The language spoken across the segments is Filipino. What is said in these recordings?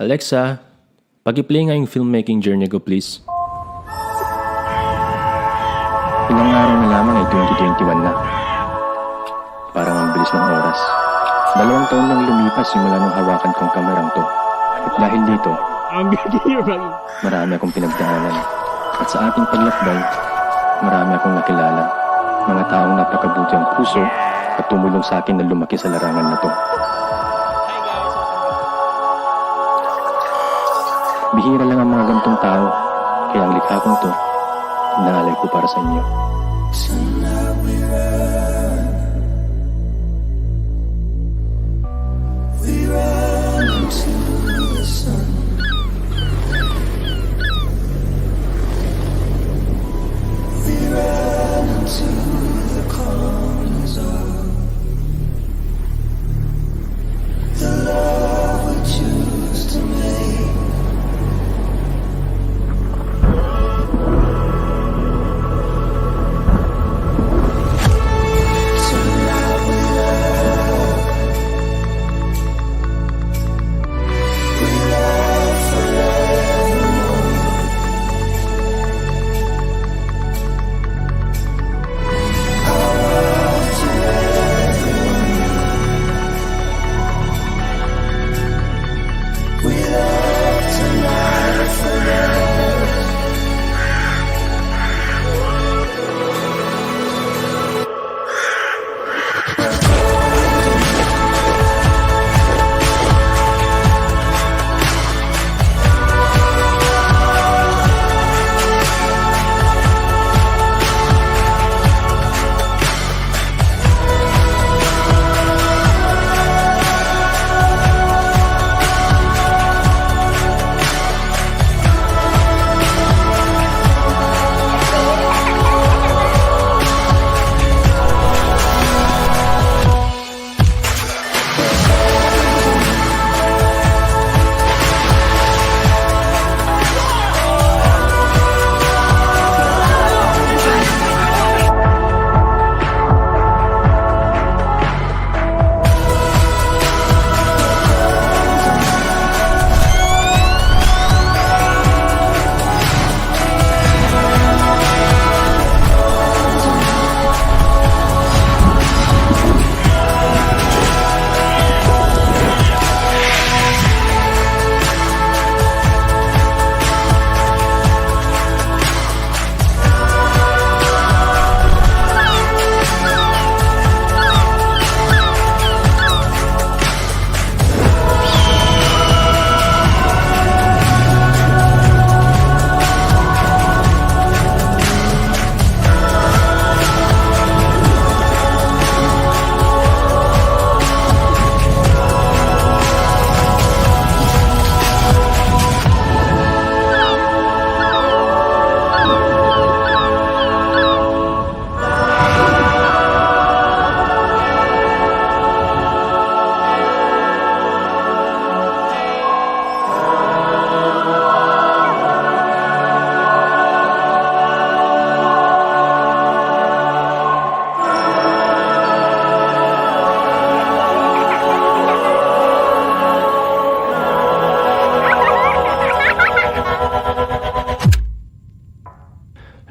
Alexa, pag-play nga yung filmmaking journey ko please. Ilang araw na lamang ay 2021 na. Parang ang bilis ng oras. 2 taon nang lumipas simula nung hawakan kong kamerang to. At dahil dito, marami akong pinagdaanan. At sa ating paglakbay, marami akong nakilala. Mga taong napakabuti ang puso at tumulong sa akin na lumaki sa larangan na to. Bihira lang ang mga ganitong tao, kaya ang likha kong to, inaalay ko para sa inyo.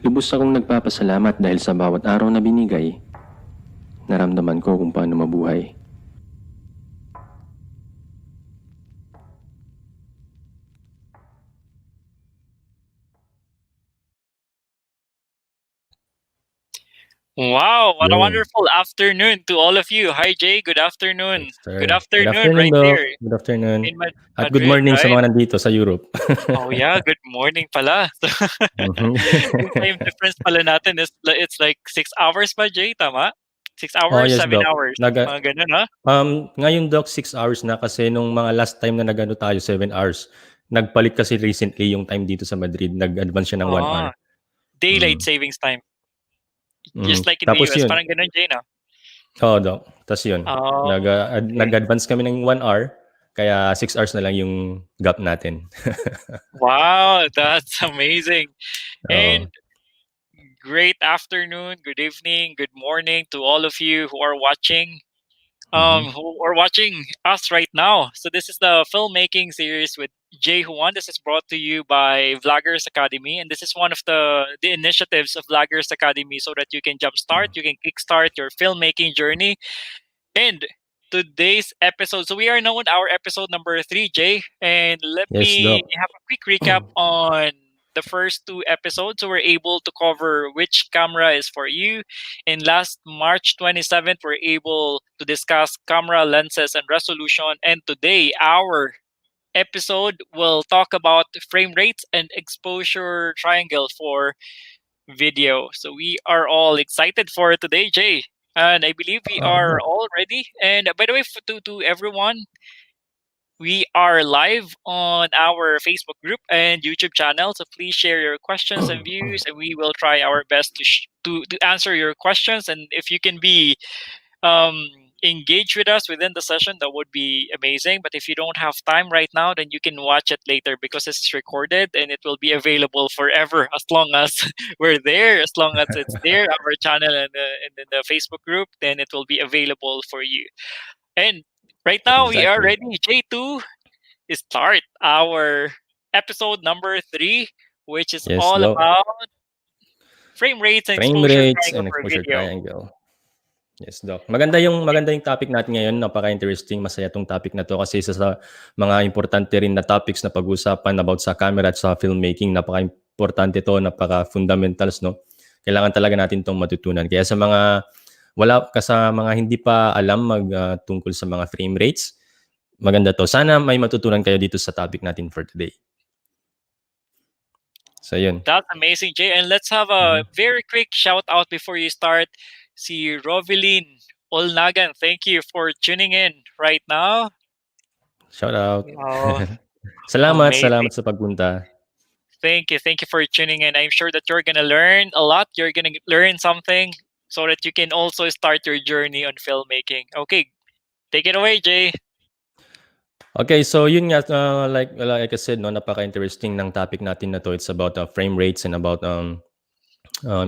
Lubos akong nagpapasalamat dahil sa bawat araw na binigay, naramdaman ko kung paano mabuhay. Wow, what a Yun. wonderful afternoon to all of you. Hi Jay, good afternoon. Yes, sir. Good afternoon right Doc. there Good afternoon. in At good Madrid, morning sa right? mga nandito sa Europe. Oh yeah, good morning pala. Mhm. Yung time difference pala natin is it's like 6 hours pa Jay, tama? 6 Oh, hours, yes, 7 Doc. hours, mga ganun ha? Ngayon, Doc, 6 hours na kasi nung mga last time na nagano tayo, 7 hours. Nagpalit kasi recently yung time dito sa Madrid. Nag-advance siya ng 1 hour. Daylight Mm. savings time. Mm. Just like in the Tapos US, yun. parang ganun Jay, no? Oo, Doc. Tapos yun. Oh, okay. Nag-advance kami ng 1 hour. Kaya 6 hours na lang yung gap natin. Wow, that's amazing. Oo. And great afternoon, good evening, good morning to all of you who are watching. Who are watching us right now. So this is the filmmaking series with Juan. This is brought to you by Vloggers Academy, and this is one of the initiatives of Vloggers Academy so that you can jumpstart, you can kickstart your filmmaking journey. And today's episode, so we are now on our episode number 3, Jay, and let Yes, me Doc. have a quick recap on the first 2 episodes. So we're able to cover which camera is for you. In last March 27th, we're able to discuss camera lenses and resolution. And today, our episode will talk about frame rates and exposure triangle for video. So we are all excited for today, Jay. And I believe we are Doc. all ready. And by the way, to everyone, we are live on our Facebook group and YouTube channel. So please share your questions and views, and we will try our best to answer your questions. And if you can be um, engage with us within the session, that would be amazing. But if you don't have time right now, then you can watch it later because it's recorded and it will be available forever as long as we're there, as long as it's there, our channel and in the Facebook group, then it will be available for you. And right now we are Exactly. ready, J2, to start our episode number 3, which is Yes, all Doc. about frame rates and Frame exposure rates triangle and for exposure video. triangle. Yes, Doc. Maganda yung topic natin ngayon. Napaka-interesting. Masaya tong topic na to kasi isa sa mga importante rin na topics na pag-usapan about sa camera at sa filmmaking. Napaka-importante to, napaka-fundamentals, no? Kailangan talaga natin tong matutunan. Kaya sa mga hindi pa alam tungkol sa mga frame rates, maganda to. Sana may matutunan kayo dito sa topic natin for today. So, yun. That's amazing, Jay. And let's have a very quick shout out before you start. Si Rovelyn Olnagan, thank you for tuning in right now. Shout out. Oh, Salamat amazing. sa pagpunta. Thank you for tuning in. I'm sure that you're gonna learn a lot. You're gonna learn something so that you can also start your journey on filmmaking. Okay, take it away, Jay. Okay, so yun nga, like I said, no, napaka-interesting ng topic natin na to. It's about frame rates and about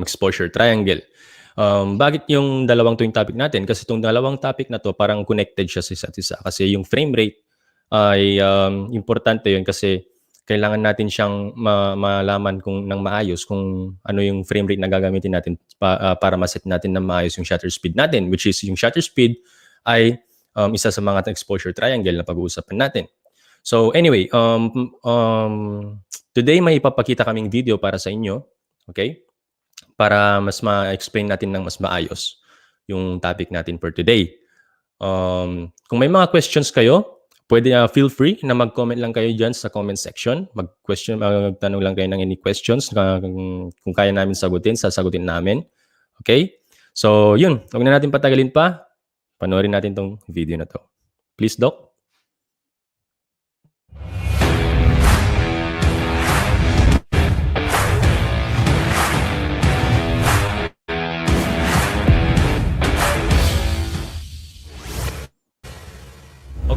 exposure triangle. Bakit yung dalawang to yung topic natin? Kasi itong dalawang topic na to parang connected siya sa isa't isa. Kasi yung frame rate ay importante yun kasi kailangan natin siyang malaman kung nang maayos kung ano yung frame rate na gagamitin natin para maset natin na maayos yung shutter speed natin, which is yung shutter speed ay isa sa mga exposure triangle na pag-uusapan natin. So anyway, today may ipapakita kaming video para sa inyo, okay? Para mas ma-explain natin ng mas maayos yung topic natin for today. Kung may mga questions kayo, pwede feel free na mag-comment lang kayo dyan sa comment section. Magtanong lang kayo ng any questions kung kaya namin sasagutin namin. Okay? So, yun. Huwag na natin patagalin pa. Panoorin natin tong video na to. Please, Doc.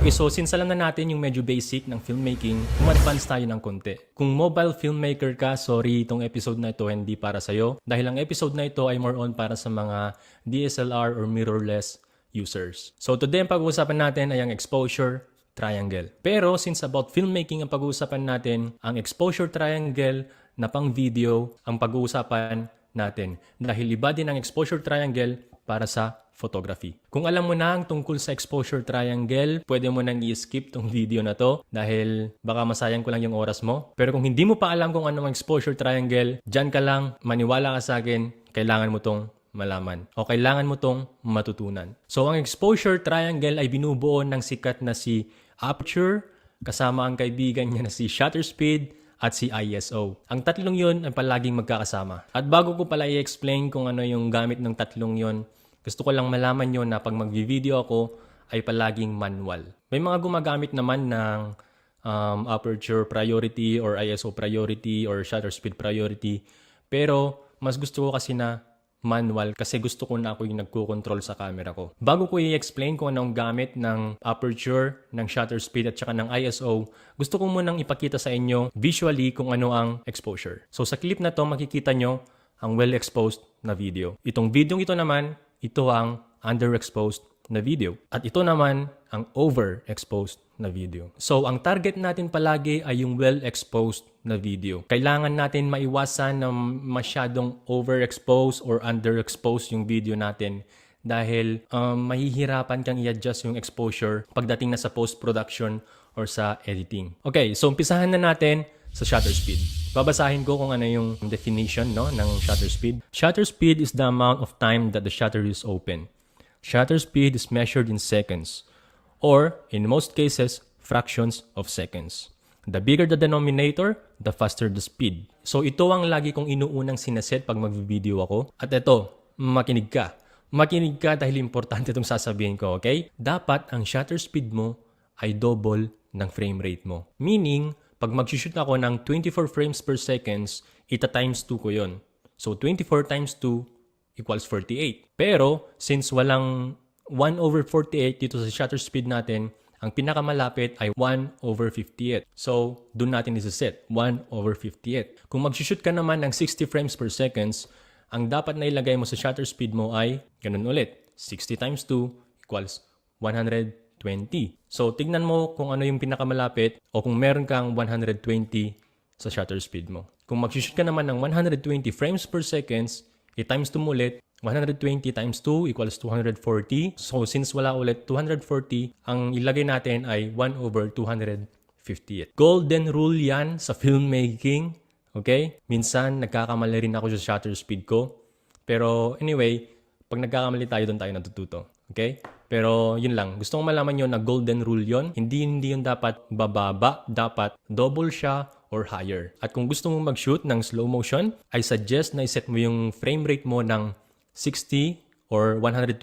Okay, so since alam na natin yung medyo basic ng filmmaking, advance tayo ng konti. Kung mobile filmmaker ka, sorry, itong episode na ito hindi para sa'yo. Dahil ang episode na ito ay more on para sa mga DSLR or mirrorless users. So today ang pag-uusapan natin ay ang exposure triangle. Pero since about filmmaking ang pag-uusapan natin, ang exposure triangle na pang video ang pag-uusapan natin. Dahil iba din ang exposure triangle para sa photography. Kung alam mo na ang tungkol sa exposure triangle, pwede mo nang i-skip tong video na to dahil baka masayang ko lang yung oras mo. Pero kung hindi mo pa alam kung ano ang exposure triangle, dyan ka lang, maniwala ka sa akin, kailangan mo tong malaman o kailangan mo tong matutunan. So ang exposure triangle ay binubuo ng sikat na si aperture, kasama ang kaibigan niya na si shutter speed, at si ISO. Ang tatlong yon ay palaging magkakasama. At bago ko pala i-explain kung ano yung gamit ng tatlong yon, gusto ko lang malaman nyo na pag mag-video ako ay palaging manual. May mga gumagamit naman ng aperture priority or ISO priority or shutter speed priority. Pero mas gusto ko kasi na manual kasi gusto ko na ako yung nagko-control sa camera ko. Bago ko i-explain kung anong gamit ng aperture, ng shutter speed at saka ng ISO, gusto ko munang ipakita sa inyo visually kung ano ang exposure. So sa clip na to makikita nyo ang well-exposed na video. Itong video ito naman, ito ang underexposed na video. At ito naman ang overexposed na video. So, ang target natin palagi ay yung well-exposed na video. Kailangan natin maiwasan na masyadong overexposed or underexposed yung video natin dahil mahihirapan kang i-adjust yung exposure pagdating na sa post-production or sa editing. Okay, so umpisahan na natin sa shutter speed. Babasahin ko kung ano yung definition ng shutter speed. Shutter speed is the amount of time that the shutter is open. Shutter speed is measured in seconds, or in most cases, fractions of seconds. The bigger the denominator, the faster the speed. So ito ang lagi kong inuunang sinaset pag mag-video ako. At ito, makinig ka. Makinig ka dahil importante itong sasabihin ko, okay? Dapat ang shutter speed mo ay double ng frame rate mo. Meaning, pag mag-shoot ako ng 24 frames per seconds, ita-times 2 ko yon. So 24 times 2 equals 48. Pero, since walang 1 over 48 dito sa shutter speed natin, ang pinakamalapit ay 1 over 58. So, dun natin isa-set, 1 over 58. Kung mag-shoot ka naman ng 60 frames per seconds, ang dapat na ilagay mo sa shutter speed mo ay, ganun ulit, 60 times 2 equals 120. So, tignan mo kung ano yung pinakamalapit o kung meron kang 120 sa shutter speed mo. Kung mag-shoot ka naman ng 120 frames per seconds, i-times 2 mo ulit, 120 times 2 equals 240. So, since wala ulit 240, ang ilagay natin ay 1 over 258. Golden rule yan sa filmmaking. Okay? Minsan, nagkakamali rin ako sa shutter speed ko. Pero anyway, pag nagkakamali tayo, doon tayo natututo. Okay? Pero yun lang. Gusto kong malaman nyo na golden rule yon. Hindi yun dapat bababa. Dapat double siya or higher. At kung gusto mong mag-shoot ng slow motion, I suggest na iset mo yung frame rate mo ng 60 or 120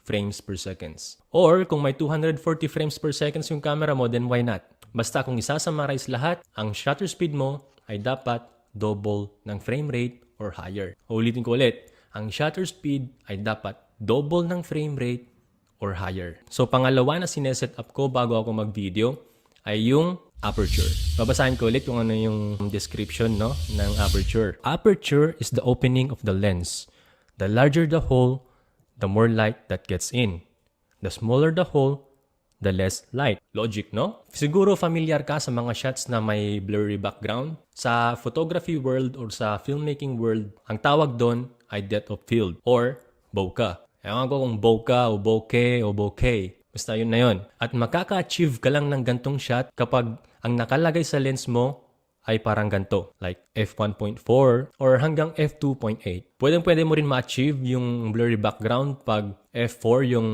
frames per seconds. Or kung may 240 frames per seconds yung camera mo, then why not? Basta kung isasummarize lahat, ang shutter speed mo ay dapat double ng frame rate or higher. Ulitin ko ulit, ang shutter speed ay dapat double ng frame rate or higher. So pangalawa na sineset up ko bago ako mag-video ay yung aperture. Babasahin ko ulit kung ano yung description ng aperture. Aperture is the opening of the lens. The larger the hole, the more light that gets in. The smaller the hole, the less light. Logic, no? Siguro familiar ka sa mga shots na may blurry background. Sa photography world or sa filmmaking world, ang tawag doon ay depth of field or bokeh. Ewan ko kung bokeh o bokeh o bokeh. Basta yun na yun. At makaka-achieve ka lang ng gantong shot kapag ang nakalagay sa lens mo ay parang ganito, like f1.4 or hanggang f2.8. Pwede mo rin ma-achieve yung blurry background pag f4 yung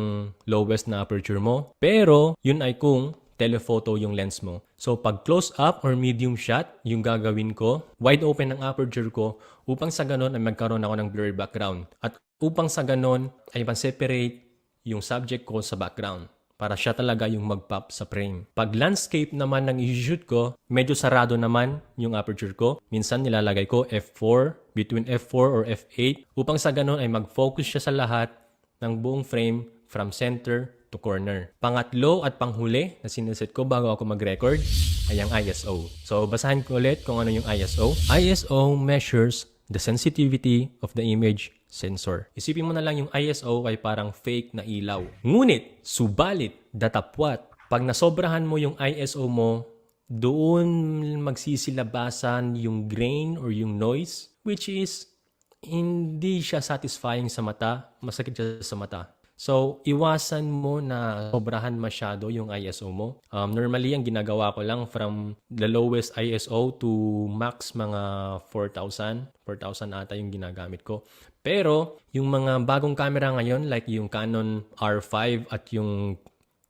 lowest na aperture mo. Pero, yun ay kung telephoto yung lens mo. So, pag close up or medium shot, yung gagawin ko, wide open ang aperture ko upang sa ganon ay magkaroon ako ng blurry background. At upang sa ganon ay ma-separate yung subject ko sa background para siya talaga yung mag-pop sa frame. Pag landscape naman ng i-shoot ko, medyo sarado naman yung aperture ko. Minsan nilalagay ko f4, between f4 or f8, upang sa ganun ay mag-focus siya sa lahat ng buong frame from center to corner. Pangatlo at panghuli na sineset ko bago ako mag-record ay ang ISO. So basahin ko ulit kung ano yung ISO. ISO measures the sensitivity of the image sensor. Isipin mo na lang yung ISO ay parang fake na ilaw. Ngunit, subalit, datapwat, pag nasobrahan mo yung ISO mo, doon magsisilabasan yung grain or yung noise, which is hindi siya satisfying sa mata, masakit siya sa mata. So, iwasan mo na sobrahan masyado yung ISO mo. Normally, ang ginagawa ko lang from the lowest ISO to max mga 4,000. 4,000 ata yung ginagamit ko. Pero, yung mga bagong camera ngayon, like yung Canon R5 at yung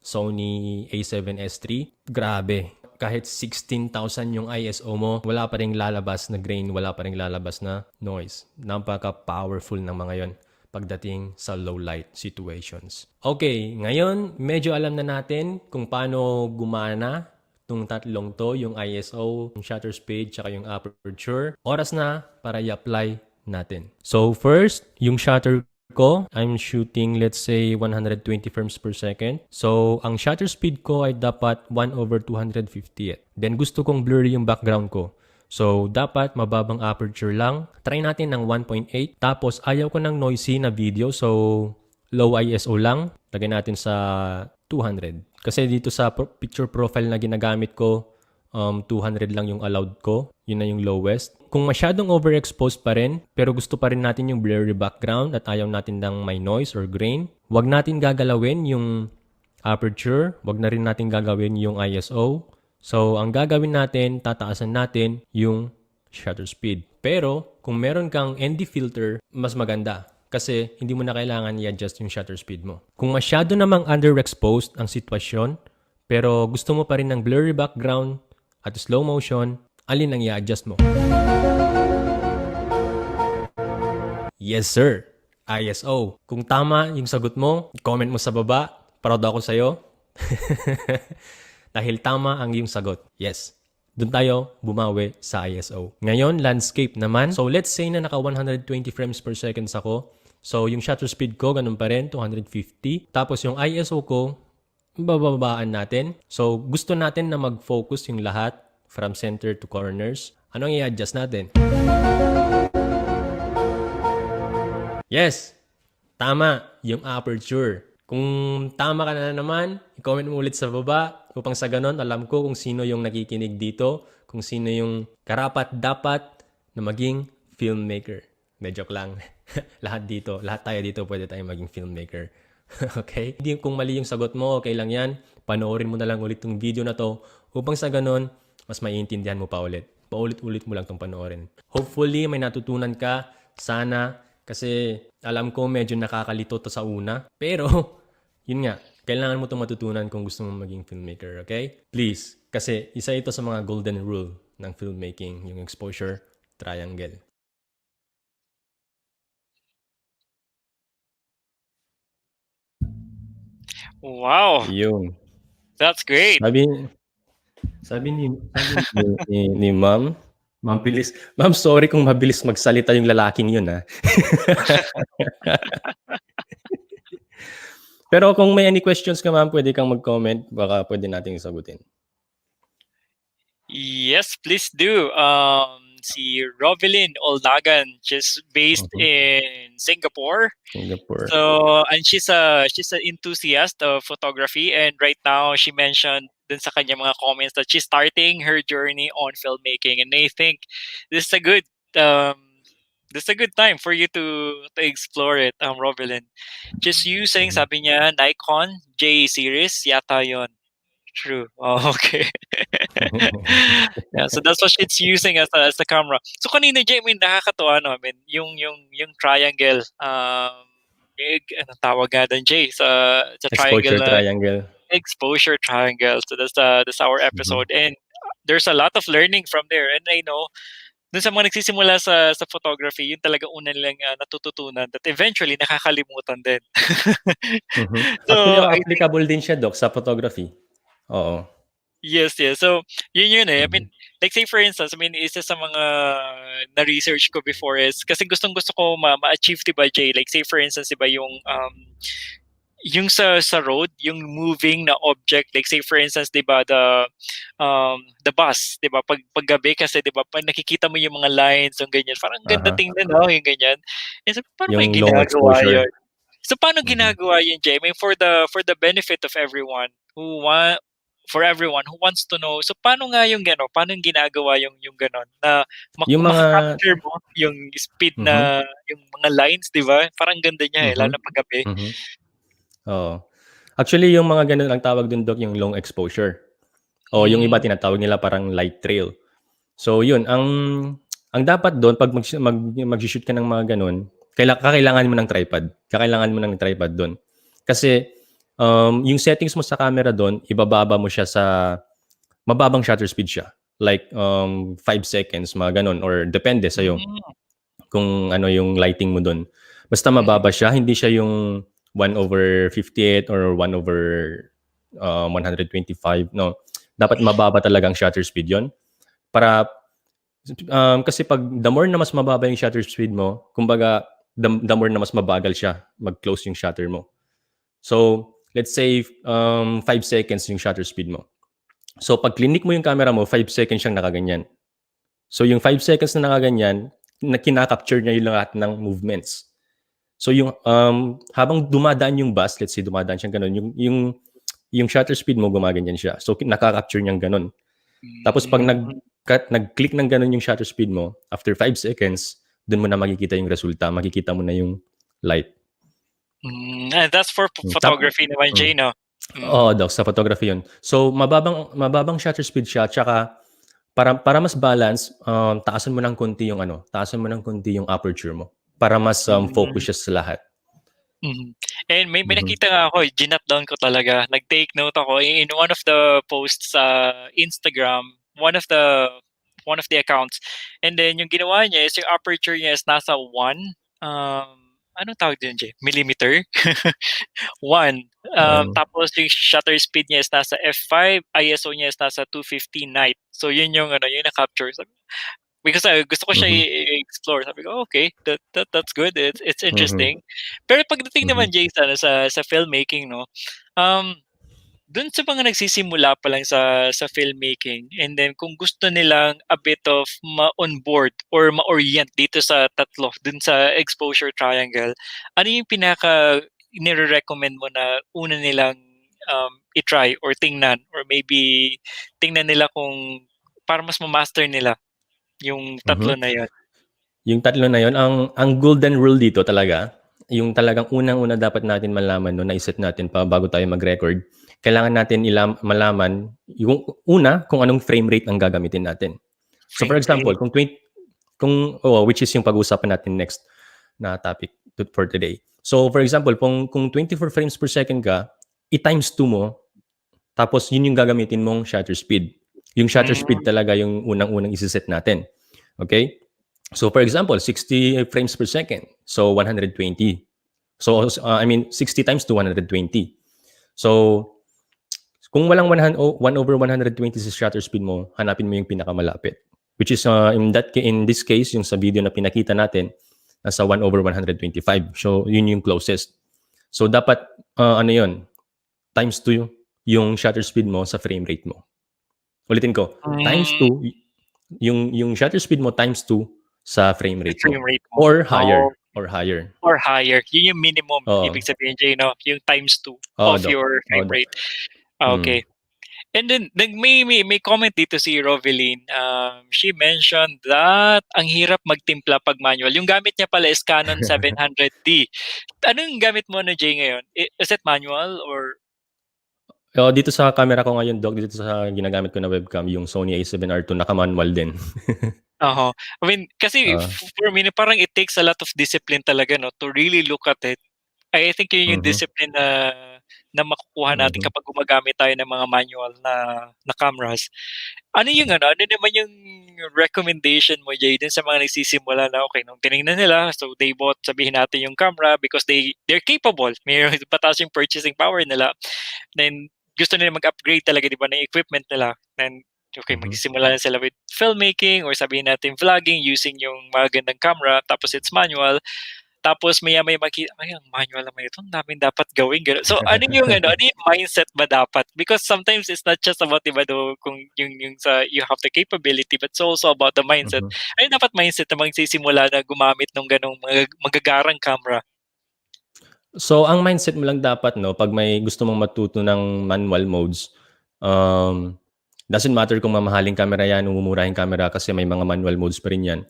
Sony A7S III, grabe. Kahit 16,000 yung ISO mo, wala pa rin lalabas na grain, wala pa rin lalabas na noise. Napaka-powerful ng mga yon pagdating sa low light situations. Okay, ngayon medyo alam na natin kung paano gumana itong tatlong to, yung ISO, yung shutter speed, tsaka yung aperture. Oras na para i-apply natin. So first, yung shutter ko, I'm shooting let's say 120 frames per second. So ang shutter speed ko ay dapat 1 over 258. Then gusto kong blurry yung background ko. So, dapat mababang aperture lang. Try natin ng 1.8. Tapos, ayaw ko ng noisy na video. So, low ISO lang. Lagay natin sa 200. Kasi dito sa picture profile na ginagamit ko, 200 lang yung allowed ko. Yun na yung lowest. Kung masyadong overexposed pa rin, pero gusto pa rin natin yung blurry background at ayaw natin ng may noise or grain, wag natin gagalawin yung aperture, wag na rin natin gagawin yung ISO. So, ang gagawin natin, tataasan natin yung shutter speed. Pero, kung meron kang ND filter, mas maganda. Kasi, hindi mo na kailangan i-adjust yung shutter speed mo. Kung masyado namang underexposed ang sitwasyon, pero gusto mo pa rin ng blurry background at slow motion, alin ang i-adjust mo? Yes, sir. ISO. Kung tama yung sagot mo, comment mo sa baba. Proud ako sa'yo. Dahil tama ang iyong sagot. Yes. Doon tayo bumawi sa ISO. Ngayon, landscape naman. So, let's say na naka 120 frames per second ako. So, yung shutter speed ko, ganun pa rin, 250. Tapos, yung ISO ko, bababaan natin. So, gusto natin na mag-focus yung lahat from center to corners. Anong i-adjust natin? Yes! Tama, yung aperture. Kung tama ka na naman, i-comment mo ulit sa baba upang sa ganon, alam ko kung sino yung nakikinig dito, kung sino yung karapat-dapat na maging filmmaker. Joke lang. Lahat tayo dito pwede tayong maging filmmaker. Okay? Hindi kung mali yung sagot mo, okay lang yan. Panoorin mo na lang ulit yung video na to upang sa ganon, mas maiintindihan mo pa ulit. Paulit-ulit mo lang itong panoorin. Hopefully, may natutunan ka. Sana. Kasi alam ko medyo nakakalito to sa una. Pero, yun nga. Kailangan mo itong matutunan kung gusto mo maging filmmaker. Okay? Please. Kasi isa ito sa mga golden rule ng filmmaking. Yung exposure triangle. Wow, Yun. that's great. Sabi ni ma'am, mabilis. Ma'am, sorry kung mabilis magsalita yung lalaking yun, ha. Pero kung may any questions ka, ma'am, pwede kang mag-comment. Baka pwede nating sagutin. Yes, please do. Si Rovelyn Oldagan, she's based in Singapore. So, and she's an enthusiast of photography, and right now she mentioned dun sa kanya mga comments that she's starting her journey on filmmaking, and I think this is a good time for you to explore it, Rovelyn. Just using, sabi niya, Nikon J series yata yon. True. Oh, okay. Yeah, so that's what it's using as a camera. So kanina, Jay, I mean, nakakatuwa, no? I mean, yung triangle, anong tawag nga doon, Jay, sa Exposure triangle, triangle. exposure triangle. So that's our episode, and there's a lot of learning from there. And I know, dun sa mga nagsisimula sa photography, yun talaga una nilang natututunan that eventually nakakalimutan din. So, Actually, applicable din siya, Doc, sa photography. Oo. Yes. So, yun eh. I mean, like say for instance, I mean, isa sa mga na-research ko before is, kasi gustong-gusto ko ma-achieve, diba, Jay? Like say for instance, diba, yung sa road, yung moving na object, like say for instance, 'di ba, the bus, 'di ba, pag gabi kasi 'di ba, pag nakikita mo yung mga lines, yung ganyan, parang ganda tingnan, no, yung ganyan. And so, paano Yung may long ginagawa exposure. yun? So paano ginagawa yun, Jay? I mean, for the benefit of everyone for everyone who wants to know. So paano nga yung gano? Paano yung ginagawa yung ganon na Yung mga capture mo yung speed na yung mga lines, 'di ba? Parang ganda niya eh, lalo pag gabi. Oo. Actually, yung mga ganun ang tawag dun, Doc, yung long exposure. O yung iba tinatawag nila parang light trail. So yun, ang dapat doon pag mag-shoot ka ng mga ganun, kakailangan mo ng tripod. Kakailangan mo ng tripod doon. Kasi yung settings mo sa camera doon, ibababa mo siya sa mababang shutter speed siya. Like 5 seconds, mga ganun. Or depende sa'yo kung ano yung lighting mo doon. Basta mababa siya, hindi siya yung 1/58 or 1/125. No. Dapat mababa talagang shutter speed yon. Para kasi pag the more na mas mababa yung shutter speed mo, kumbaga the more na mas mabagal siya mag-close yung shutter mo. So, let's say 5 seconds yung shutter speed mo. So, pag clinic mo yung camera mo, 5 seconds siyang nakaganyan. So, yung 5 seconds na nakaganyan, na kinakapture niya yung lahat ng movements. So yung habang dumadaan yung bus, let's say dumadaan siyang ganun, yung shutter speed mo gumaganyan siya. So nakaka-capture niyang ganun. Tapos pag nag-click ng ganun yung shutter speed mo, after 5 seconds, dun mo na makikita yung resulta, makikita mo na yung light. And that's for photography naman, Jay, no? Oo, Doc, sa photography yun. So mababang shutter speed siya, tsaka para mas balance, taasan mo ng konti yung aperture mo para mas focus siya sa lahat. And may nakita nga ako, ginat down ko talaga. Nag-take note ako in one of the posts sa Instagram, one of the accounts. And then yung ginawa niya is yung aperture niya is nasa 1 anong tawag din, Jay? Millimeter? 1. Tapos yung shutter speed niya is nasa f5, ISO niya is nasa 250 night. So yun yung yung na-capture. Because gusto ko siya i-explore. Sabi ko, okay, that's good. It's interesting. Pero pagdating naman, Jay, sa filmmaking, no, dun sa mga nagsisimula pa lang sa filmmaking, and then kung gusto nilang a bit of ma-onboard or ma-orient dito sa tatlo, dun sa exposure triangle, ano yung pinaka nire-recommend mo na una nilang i-try or tingnan, or maybe tingnan nila kung para mas ma-master nila yung tatlo na yun? Yung tatlo na yun, ang golden rule dito talaga, yung talagang unang-una dapat natin malaman no, na-set natin pa bago tayo mag-record, kailangan natin malaman yung una kung anong frame rate ang gagamitin natin. So for example, which is yung pag-uusapan natin next na topic for today. So for example, kung 24 frames per second ka, i-times 2 mo, tapos yun yung gagamitin mong shutter speed. Yung shutter speed talaga yung unang-unang isi-set natin. Okay? So for example, 60 frames per second. So 120. So 60 times to 120. So kung walang 1 over 120 sa shutter speed mo, hanapin mo yung pinakamalapit. Which is in this case, yung sa video na pinakita natin, nasa 1 over 125. So yun yung closest. So dapat times 2 yung shutter speed mo sa frame rate mo. Ulitin ko, times 2 yung shutter speed mo times 2 sa frame rate mo. Or higher. Or higher. Yun yung minimum. Ibig sabihin, Jay, no? Yung times 2 of your frame rate. Okay. And then may comment dito si Roveline. She mentioned that ang hirap magtimpla pag manual. Yung gamit niya pala is Canon 700D. Anong gamit mo na, Jay, ngayon? Is it manual or? Dito sa camera ko ngayon, Doc, dito sa ginagamit ko na webcam, yung Sony A7R II, naka-manual din. I mean, kasi for me, parang it takes a lot of discipline talaga, no, to really look at it. I think yun yung discipline na makukuha natin kapag gumagamit tayo ng mga manual na cameras. Ano naman yung recommendation mo, Jay, din sa mga nagsisimula na, okay, nung tinignan nila, so they bought, sabihin natin, yung camera because they're capable. May pataas yung purchasing power nila. Then, gusto nila mag-upgrade talaga, di ba, ng equipment nila. Then, okay, magsisimula na sila with filmmaking or sabihin natin vlogging using yung magandang camera, tapos it's manual. Tapos maya-maya ang manual naman ito, ang daming dapat gawin. Ganun. So, ano yung mindset ba dapat? Because sometimes it's not just about, diba, kung yung sa you have the capability, but it's also about the mindset. Ano dapat mindset na magsisimula na gumamit ng ganong magagarang camera? So, ang mindset mo lang dapat, no, pag may gusto mong matuto ng manual modes, doesn't matter kung mamahaling camera yan o mumurahing camera kasi may mga manual modes pa rin yan.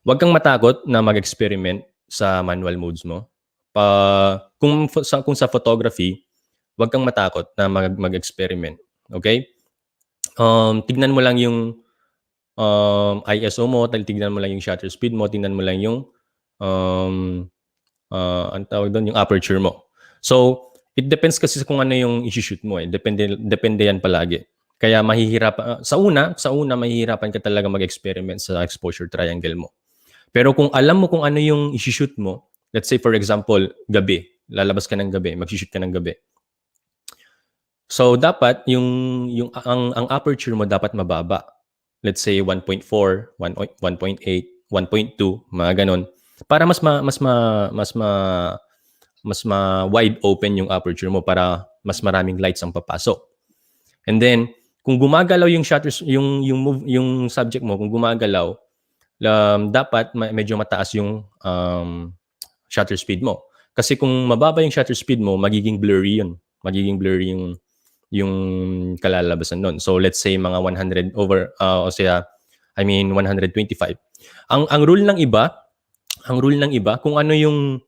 Huwag kang matakot na mag-experiment sa manual modes mo. Kung sa photography, huwag kang matakot na mag-experiment. Okay? Tignan mo lang yung ISO mo, tignan mo lang yung shutter speed mo, tignan mo lang yung ang tawag doon, yung aperture mo. So, it depends kasi kung ano yung i-shoot mo. Depende yan palagi. Kaya mahihirapan, sa una, mahihirapan ka talaga mag-experiment sa exposure triangle mo. Pero kung alam mo kung ano yung i-shoot mo, let's say for example, gabi, lalabas ka ng gabi, mag-shoot ka ng gabi. So, dapat ang aperture mo dapat mababa. Let's say 1.4, 1.8, 1.2, mga ganon. Para mas wide open yung aperture mo para mas maraming lights ang papasok. And then kung gumagalaw yung shutters, yung subject mo, kung gumagalaw, dapat medyo mataas yung shutter speed mo. Kasi kung mababa yung shutter speed mo, magiging blurry yun. Magiging blurry yung kalalabasan nun. So let's say mga 100 over, o siya, 125. Ang rule ng iba, kung ano yung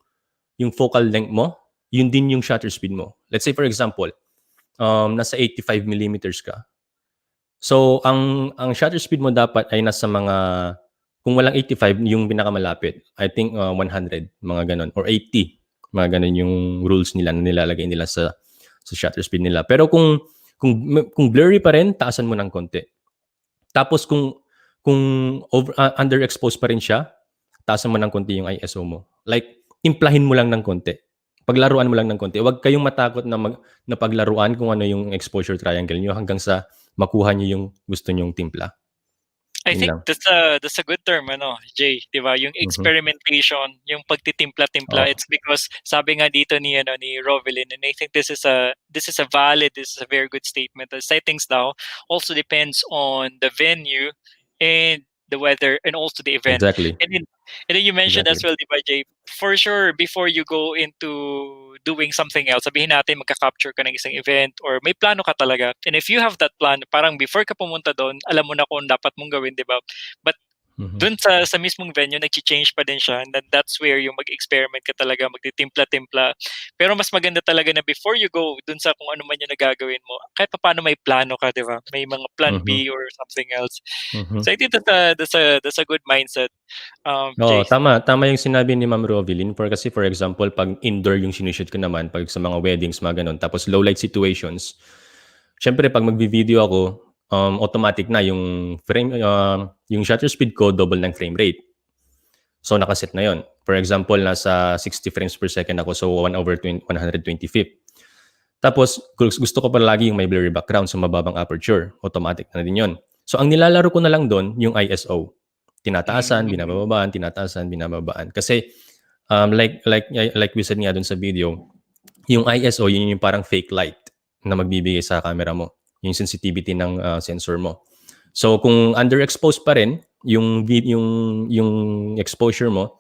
focal length mo, yun din yung shutter speed mo. Let's say for example, nasa 85 millimeters ka. So ang shutter speed mo dapat ay nasa mga, kung walang 85 yung pinakamalapit, I think 100, mga ganon, or 80, mga ganon yung rules nila na nilalagay nila sa shutter speed nila. Pero kung blurry pa rin, taasan mo ng konti. Tapos kung underexposed pa rin siya, taasan mo ng konti yung ISO mo. Like, timplahin mo lang ng konti. Paglaruan mo lang ng konti. Huwag kayong matakot na paglaruan kung ano yung exposure triangle nyo hanggang sa makuha nyo yung gusto nyong timpla. I Yun think lang. that's a good term, Jay, 'di ba? Yung experimentation, yung pagtitimpla-timpla. It's because sabi nga dito ni Rovelin, and I think this is a very good statement. The settings daw also depends on the venue and the weather and also the event. Exactly. And then you mentioned as well, di ba, Jay, for sure, before you go into doing something else, sabihin natin magka-capture ka ng isang event or may plano ka talaga. And if you have that plan, parang before ka pumunta doon, alam mo na kung dapat mong gawin, di ba? But doon sa mismong venue, nag-change pa din siya. And then that's where yung mag-experiment ka talaga, magtitimpla-timpla. Pero mas maganda talaga na before you go doon sa kung ano man yung nagagawin mo, kahit pa paano may plano ka, di ba? May mga plan B or something else. So I think that's a good mindset. Oo, Jay. tama yung sinabi ni Ma'am Rovelin. Kasi for example, pag indoor yung sinushoot ko naman, pag sa mga weddings, mga ganun, tapos low light situations, syempre pag magbi-video ako, automatic na yung yung shutter speed ko double ng frame rate. So nakaset na yon. For example, nasa 60 frames per second ako, so 1/125. Tapos gusto ko pa lagi yung may blurry background, so mababang aperture, automatic na din yon. So ang nilalaro ko na lang doon yung ISO. Tinataasan, binababaan, tinataasan, binababaan. Kasi like we said nga doon sa video, yung ISO, yun yung parang fake light na magbibigay sa camera mo. Yung sensitivity ng sensor mo. So kung underexposed pa rin yung exposure mo,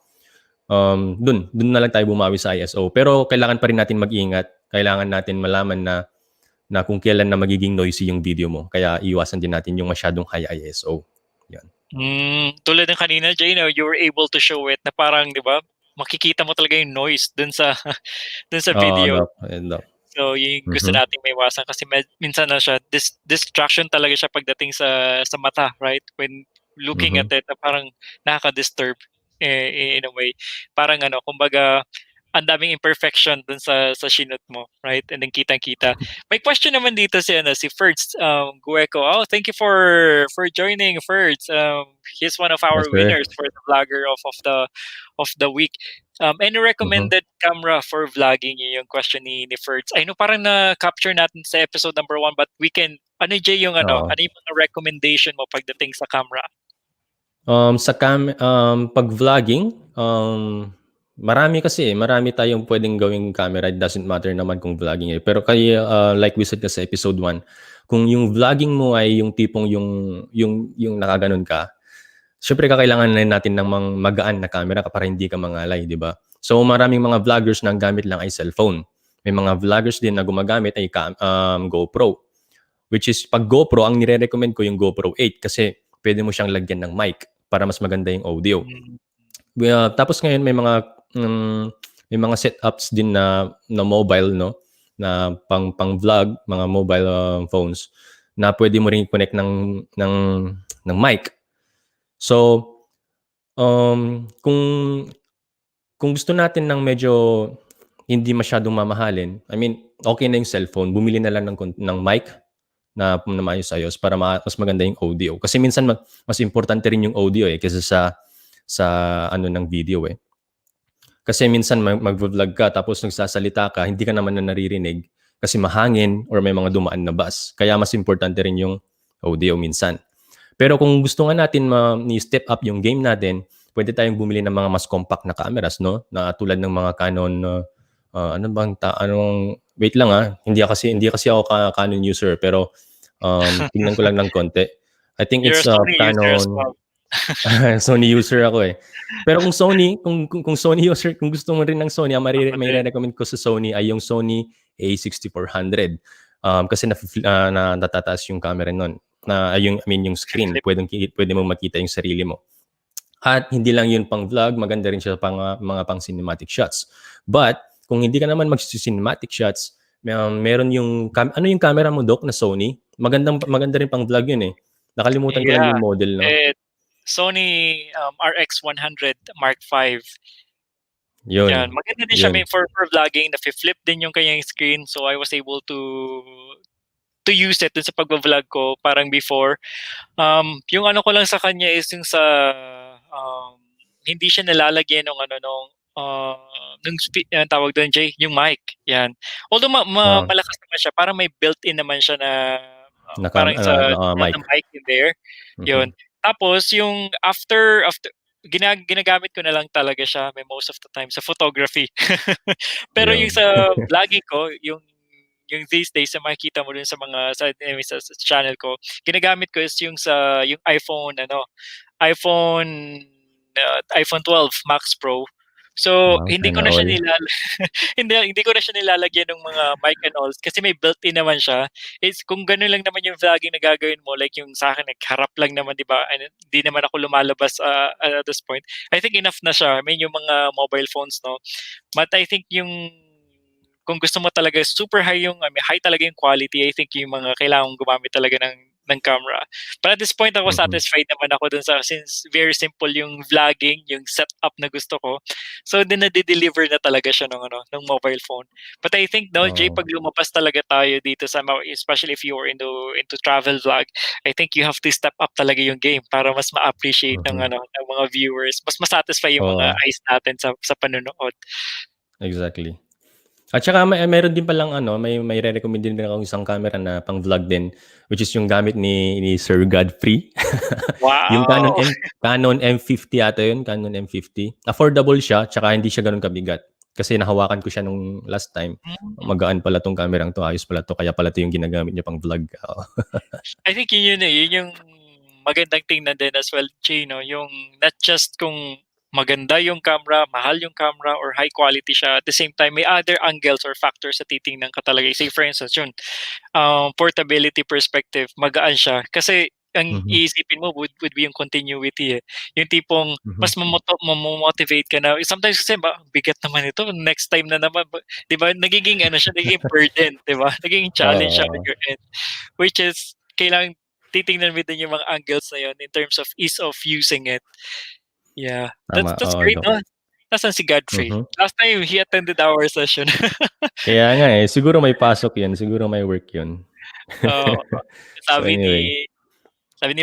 dun na lang tayo bumawi sa ISO. Pero kailangan pa rin natin mag-ingat. Kailangan natin malaman na kung kailan na magiging noisy yung video mo. Kaya iwasan din natin yung masyadong high ISO. Yan. Tulad ng kanina, Jay, you were able to show it na parang, di ba, makikita mo talaga yung noise dun sa video. So, yung gusto nating maiwasan kasi minsan na siya, distraction talaga siya pagdating sa mata, right? When looking at it, na parang nakaka-disturb in a way. Parang kumbaga, ang daming imperfection dun sa shinot mo, right? And then kitang-kita. May question naman dito si Ferds Gueco. Oh, thank you for joining, Ferds. He's one of our winners for the vlogger of the week. Any recommended camera for vlogging? Yung question ni Ferds. I know parang na-capture natin sa episode number 1, but we can, Jay, yung ano yung mga recommendation mo pagdating sa camera? Pag vlogging, marami tayong pwedeng gawing camera. It doesn't matter naman kung vlogging eh. Pero like we said sa episode 1, kung yung vlogging mo ay yung tipong yung nakaganon ka, syempre kakailangan na natin ng magaan na camera para hindi ka mangalay, di ba? So maraming mga vloggers na ang gamit lang ay cellphone. May mga vloggers din na gumagamit ay GoPro. Which is, pag GoPro, ang nire-recommend ko yung GoPro 8 kasi pwede mo siyang lagyan ng mic para mas maganda yung audio. Tapos ngayon may mga setups din na mobile, no, na pang vlog, mga mobile phones na pwede mo ring connect ng mic. So kung gusto natin ng medyo hindi masyadong mamahalin, okay na yung cellphone, bumili na lang ng mic na maayos-ayos para mas maganda yung audio. Kasi minsan mas importante rin yung audio kaysa sa ng video eh. Kasi minsan mag-vlog ka tapos nagsasalita ka, hindi ka naman na naririnig kasi mahangin or may mga dumaan na bus. Kaya mas importante rin yung audio minsan. Pero kung gusto nga natin ni-step up yung game natin, pwede tayong bumili ng mga mas compact na cameras, no? Na tulad ng mga Canon wait lang hindi kasi ako Canon user pero tingnan ko lang ng konti. I think it's Canon. Sony user ako eh. Pero kung Sony, kung Sony user, kung gusto mo rin ng Sony, ang may re-recommend ko sa Sony ay yung Sony A6400. Kasi natataas yung camera nun. Yung screen, pwede mo makita yung sarili mo. At hindi lang yun pang vlog, maganda rin siya pang mga pang cinematic shots. But kung hindi ka naman mag-cinematic shots, meron yung ano yung camera mo, Doc, na Sony? Maganda rin pang vlog yun eh. Nakalimutan ko lang yung model, no? Sony RX100 Mark V. Yun. Yan, maganda din siya for vlogging. Na-flip din yung kanyang screen, so I was able to use it dun sa pag-vlog ko parang before. Yung ano ko lang sa kanya is yung sa hindi siya nalalagyan ng tawag doon, Jay, yung mic. Yan. Although malakas naman siya, parang may built-in naman siya na parang sa mic. mic in there. Yun. Tapos yung after ginagamit ko na lang talaga siya most of the time sa photography. Pero yung sa vlogging ko, yung these days na makikita mo dun sa mga sa channel ko, ginagamit ko is yung iPhone 12 Max Pro. So, hindi ko na siya hindi ko na siya nilalagyan ng mga mic and all kasi may built-in naman siya. It's kung gano'n lang naman yung vlogging na gagawin mo, like yung sa akin nagharap lang naman, 'di ba? And hindi naman ako lumalabas at this point. I think enough na siya. I mean, yung mga mobile phones, no. But I think kung gusto mo talaga super high high talaga yung quality, I think yung mga kailangan gumamit talaga ng camera. But at this point ako satisfied naman ako dun since very simple yung vlogging, yung setup na gusto ko. So din na-deliver na talaga siya ng mobile phone. But I think Jay, pag lumabas talaga tayo dito especially if you are into travel vlog, I think you have to step up talaga yung game para mas ma-appreciate ng mga viewers, mas ma-satisfy yung mga eyes natin sa panonood. Exactly. At saka meron din palang may re-recommend din akong isang camera na pang vlog din, which is yung gamit ni Sir Godfrey. Wow. Yung Canon M50 ata yun, Canon M50. Affordable siya, tsaka hindi siya ganun kabigat. Kasi nahawakan ko siya nung last time. Magaan pala tong kamerang to, ayos pala to, kaya pala to yung ginagamit niya pang vlog. I think yun yung magandang tingnan din as well, Chino, yung not just kung maganda yung camera, mahal yung camera, or high quality siya. At the same time, may other angles or factors sa titingnan ka talaga. Say for instance, yun, portability perspective, magaan siya. Kasi ang iisipin mo would be yung continuity eh. Yung tipong mas mamotivate ka na. Sometimes kasi bigat naman ito. Next time na naman. Di ba? Nagiging nagiging burden. Di ba? Nagiging challenge siya on your end. Which is, kailangan titingnan mo din yung mga angles na yun in terms of ease of using it. Yeah. That's great, no? Nasaan si Godfrey? Last time, he attended our session. Kaya nga eh. Siguro may pasok yun. Siguro may work yun. Sabi ni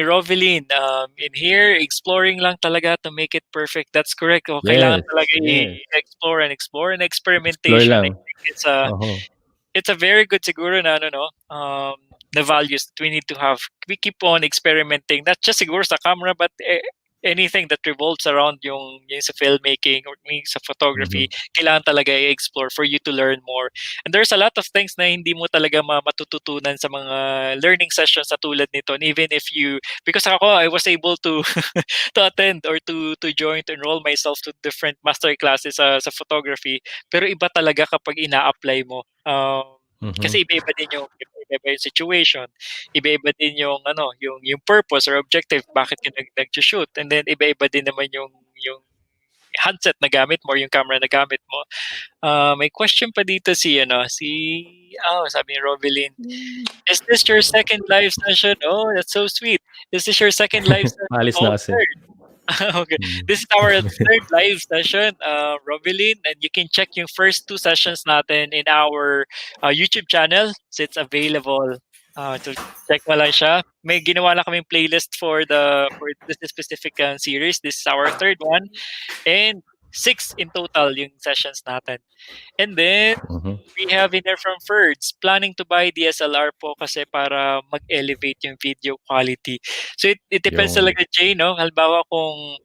Rovelyn, in here, exploring lang talaga to make it perfect. That's correct. Kailangan talaga i-explore and experimentation. I think it's a very good siguro na the values that we need to have. We keep on experimenting, not just siguro sa camera, but anything that revolves around yung sa filmmaking or sa photography, kailangan talaga i-explore for you to learn more. And there's a lot of things na hindi mo talaga matututunan sa mga learning sessions na tulad nito. And even if because I was able to to attend or to join, to enroll myself to different master classes sa photography, pero iba talaga kapag ina-apply mo. Kasi iba-iba din yung situation, iba-iba din yung yung purpose or objective bakit ka nag-shoot, and then iba-iba din naman yung handset na gamit mo or yung camera na gamit mo. May question pa dito sabi ni Rovelyn, is this your second live session? Oh, that's so sweet. Is this your second live session? Alis na kasi. Okay. This is our third live session, Rovelyn, and you can check yung first 2 sessions natin in our YouTube channel. So it's available. So check mo lang siya. May ginawa na kaming playlist for this specific series. This is our third one. And 6 in total yung sessions natin. And then, we have in there from Ferds, planning to buy DSLR po kasi para mag-elevate yung video quality. So, it depends talaga, Jay, no? Halimbawa kung,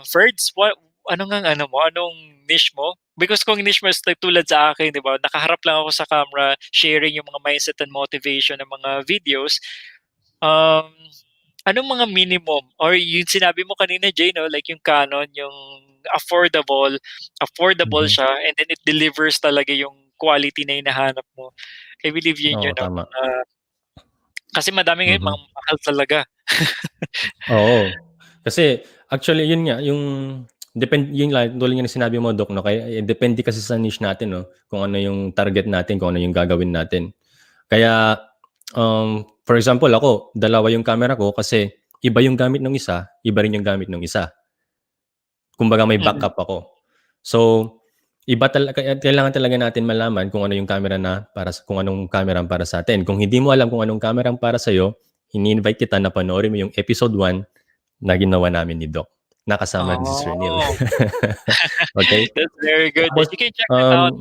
Ferds, anong niche mo? Because kung niche mo is tulad sa akin, di ba? Nakaharap lang ako sa camera, sharing yung mga mindset and motivation ng mga videos. anong mga minimum or yung sinabi mo kanina, Jay, 'no, like yung Canon, yung affordable Mhm. siya and then it delivers talaga yung quality na hinahanap mo. I believe yun Oo, yun 'no, tama. kasi madami ngayon Mhm. mga mahal talaga. Oo. Kasi actually yun nga, yung yun lang tulad nga ng sinabi mo Doc 'no, kaya depende kasi sa niche natin 'no, kung ano yung target natin, kung ano yung gagawin natin. Kaya, for example ako, dalawa yung camera ko kasi iba yung gamit nung isa, iba rin yung gamit nung isa. Kumbaga may Mm. backup ako. So, iba kaya kailangan talaga natin malaman kung ano yung camera na kung anong camera ang para sa'tin. Kung hindi mo alam kung anong camera ang para sa'yo, ini-invite kita na panoorin mo yung episode 1 na ginawa namin ni Doc, na kasama rin si Sir Neil. Oh, Okay? that's very good. Tapos, You can check that um out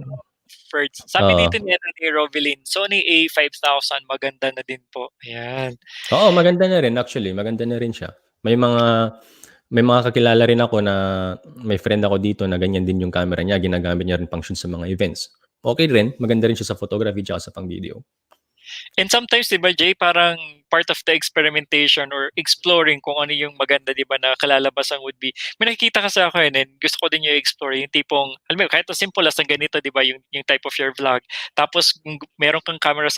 first. Sabi oo. dito ni Rovelyn, Sony A5000 maganda na din po, ayan. Oo, maganda na rin actually, maganda na rin siya. May mga kakilala rin ako na may friend ako dito na ganyan din yung camera niya, ginagamit niya rin pang-shoot sa mga events. Okay rin, maganda rin siya sa photography tsaka sa pang-video. And sometimes 'di ba, Jay, parang part of the experimentation or exploring kung ano yung maganda 'di ba na kalalabasan would be, may nakikita kasi ako yun and gusto ko din yung explore yung tipong alam mo yun, kahit as simple as ng ganito 'di ba yung type of your vlog. Tapos kung meron kang camera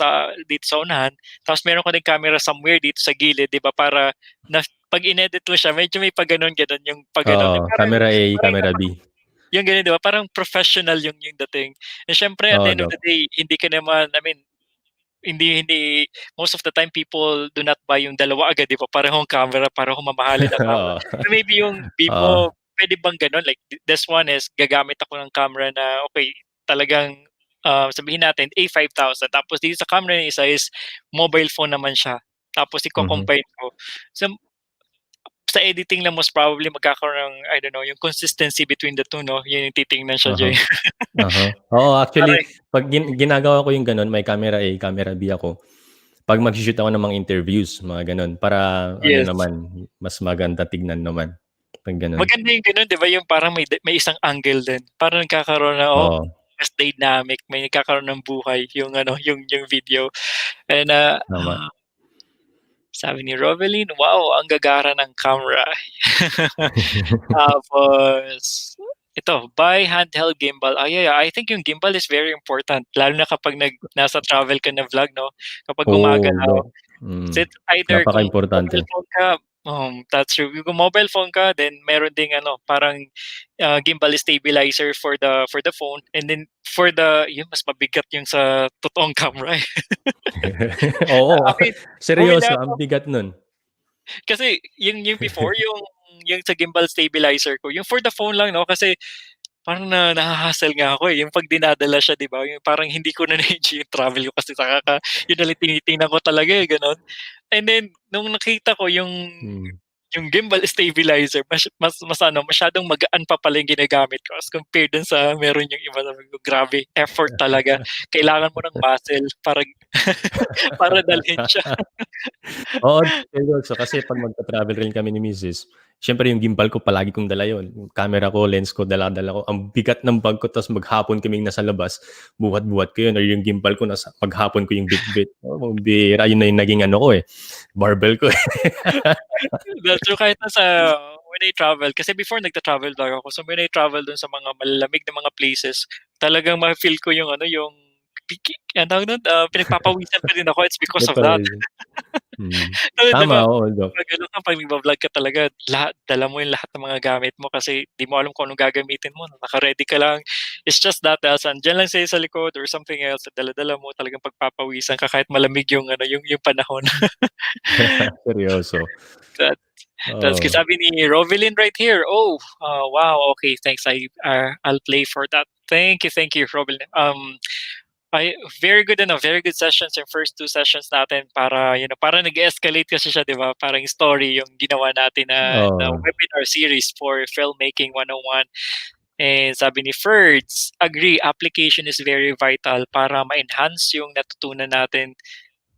dito sa unahan, tapos meron ka ding camera somewhere dito sa gilid 'di ba para na 'pag inedit mo siya medyo may pag-ganon-ganon yung pag-ganon. Oo, Yung parang camera A, parang camera B. yung gano'n 'di ba parang professional yung dating. And siyempre at the Oo, end of Doc. the day hindi ka naman I mean hindi hindi most of the time people do not buy yung dalawa agad 'di ba, parehong camera, parehong mamahalin na camera. Oo. So maybe yung beam Oo. mo puwede bang gano'n like this one is gagamit ako ng camera na okey talagang, sabihin natin A5000 tapos dito sa camera ng isa is mobile phone naman siya, tapos Mhm. iko-combine ko. So sa editing lang most probably magkakaroon ng I don't know yung consistency between the 2 'no, yun yung titingnan siya, Jay. Uh-huh. Uh-huh. Oo, Para actually 'pag ginagawa ko yung gano'n, may camera A, camera B ako. 'Pag magshi-shoot ako ng mga interviews, mga gano'n, para ano yes. naman, mas maganda tignan naman, 'pag gano'n. Maganda yung gano'n 'di ba, yung parang may isang angle din. Parang nagkakaroon ng, Oo, mas dynamic, may nagkakaroon ng buhay yung ano, yung video. And, tama. sabi ni Rovelyn, "Wow, ang gagara ng camera." Tapos ito, buy handheld gimbal. Yeah, I think yung gimbal is very important lalo na kapag nasa travel ka na vlog 'no, kapag Oo, gumagalaw. Doc. So, it's either kung Napakaimportante. mobile phone ka, that's true. Kung mobile phone ka, then meron ding ano, parang, gimbal stabilizer for the phone and then for yun mas mabigat yung sa totoong camera, eh. Oo, I mean, bumili seryoso ang ako bigat nun. kasi yung before, yung sa gimbal stabilizer ko, yung for the phone lang 'no, kasi parang naha-hassle nga ako, eh, yung 'pag dinadala siya 'di ba, yung parang hindi ko na na-enjoy yung travel ko kasi yun na lang tinitingnan ko talaga, eh, gano'n. And then nung nakita ko Hmm. yung gimbal stabilizer mas ano, masyadong magaan pa pala yung ginagamit ko as compared dun sa meron yung iba sabi ko, "Grabe effort talaga." Kailangan mo ng muscle para para dalhin siya. Oo, seryoso kasi 'pag magta-travel rin kami ni misis, siyempre yung gimbal ko palagi kong dala yun, yung camera ko, lens ko, dala-dala ko. Ang bigat ng bag ko ta's maghapon kaming nasa labas, buhat-buhat ko yun or yung gimbal ko maghapon ko yung bitbit. Oo, bihira yun na yung naging ano ko, eh, barbell ko, eh. That's true kahit when I travel kasi before nagta-travel vlog ako. So when I travel dun sa mga malalamig na mga places, talagang mafi-feel ko yung ano, yung anong tawag nun, pinagpapawisan pa din ako. It's because of that. Preparation. Mm. Kasi 'di Tama, ba, oo, Doc. 'pag ano ka, 'pag nagba-vlog ka talaga dala mo yung lahat ng mga gamit mo kasi di mo alam kung anong gagamitin mo, naka-ready ka lang. It's just that else andiyan lang sa'yo sa likod or something else, dala-dala mo, talagang pagpapawisan ka kahit malamig yung ano, yung panahon. Seryoso. That that's good. Oo. Sabi ni Rovelyn right here, "Oh, wow, okay, thanks. I'll play for that." Thank you, Rovelyn. Very good ano, very good sessions yung first 2 sessions natin para para nag-escalate kasi siya 'di ba, parang story yung ginawa natin na Oo. webinar series for Filmmaking 101. And sabi ni Ferds, "Agree, application is very vital para ma-enhance yung natutunan natin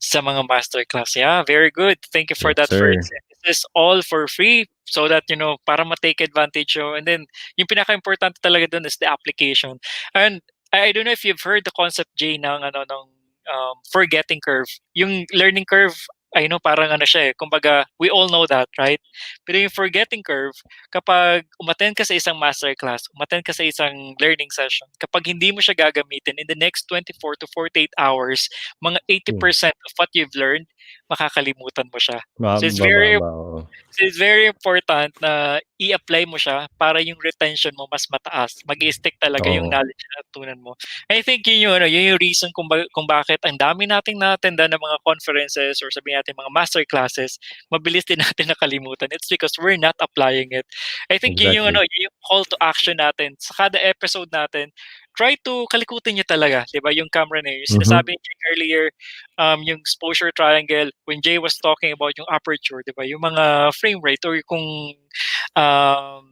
sa mga masterclass." Yeah, very good. Thank you for Yes, that, Ferds. sir. And this is all for free so that, para ma-take advantage nyo. And then, yung pinaka-importante talaga dun is the application. And I don't know if you've heard the concept, Jay, ng forgetting curve. Yung learning curve, I know parang ano siya, kumbaga we all know that, right? Pero yung forgetting curve, kapag umattend ka sa isang masterclass, umattend ka sa isang learning session, kapag hindi mo siya gagamitin in the next 24 to 48 hours, mga Hmm. 80% of what you've learned, makakalimutan mo siya. So Bababa, oo. it's very important na i-apply mo siya para yung retention mo mas mataas. Mag-i-stick talaga yung Oo, knowledge na natutunan mo. I think yun yung ano, yun yung reason kung bakit ang dami nating na-attenda ng mga conferences or sabihin natin mga master classes, mabilis din natin nakalimutan. It's because we're not applying it. I think yun yung exactly. ano, yun yung call to action natin sa kada episode natin. Try to kalikutin niyo talaga, 'di ba? Yung camera na yun. Yung Mhm, sinasabi ni Jake earlier, yung exposure triangle, when Jay was talking about yung aperture, 'di ba? Yung mga frame rate or kung um,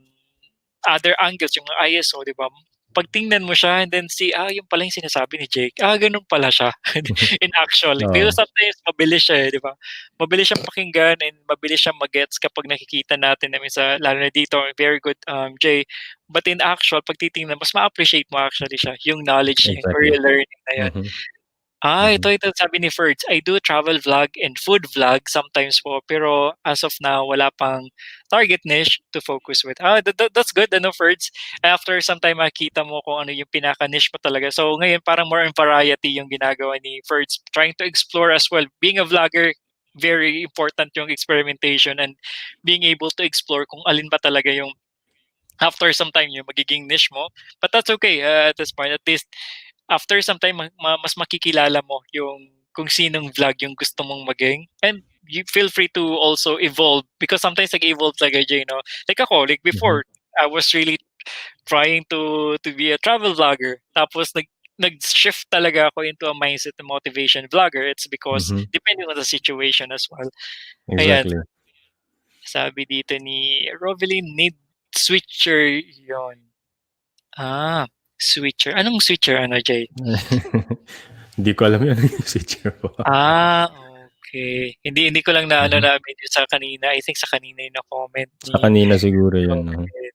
other angles, yung mga ISO, 'di ba? Pag tingnan mo siya and then see, yun pala yung sinasabi ni Jake. Ganun pala siya in actually. Because oo, sometimes mabilis siya, 'di ba? Mabilis siyang pakinggan and mabilis siyang magets kapag nakikita natin namin sa lalo na dito, very good Jay. But in actual, pag titingnan, mas ma-appreciate mo actually siya, yung knowledge niya or exactly. yung learning na yun. Mhm, Ito, mhm, sabi ni Ferds, I do travel vlog and food vlog sometimes po, pero as of now, wala pang target niche to focus with. That's good, ano, Ferds? After some time, makita mo kung ano yung pinaka-niche mo talaga. So, ngayon, parang more on variety yung ginagawa ni Ferds, trying to explore as well. Being a vlogger, very important yung experimentation and being able to explore kung alin ba talaga yung after some time yung magiging niche mo. But that's okay at this point. At least after some time mas makikilala mo yung kung sinong vlog yung gusto mong maging. And you feel free to also evolve because sometimes nag-evolve talaga Jay, no? Like ako, like mhm, before, I was really trying to be a travel vlogger. Tapos nag-shift talaga ako into a mindset na motivation vlogger. It's because mhm, depending on the situation as well. Ayan, exactly. sabi dito ni Rovelyn, need switcher yon. Ah, switcher. Anong switcher, ano, Jay? Hindi ko alam yun yung switcher po. Ah, okay. Hindi ko lang na ano Mhm. na medyo sa kanina. I think sa kanina yung na-comment Sa ni kanina siguro yun, no? Rovelyn.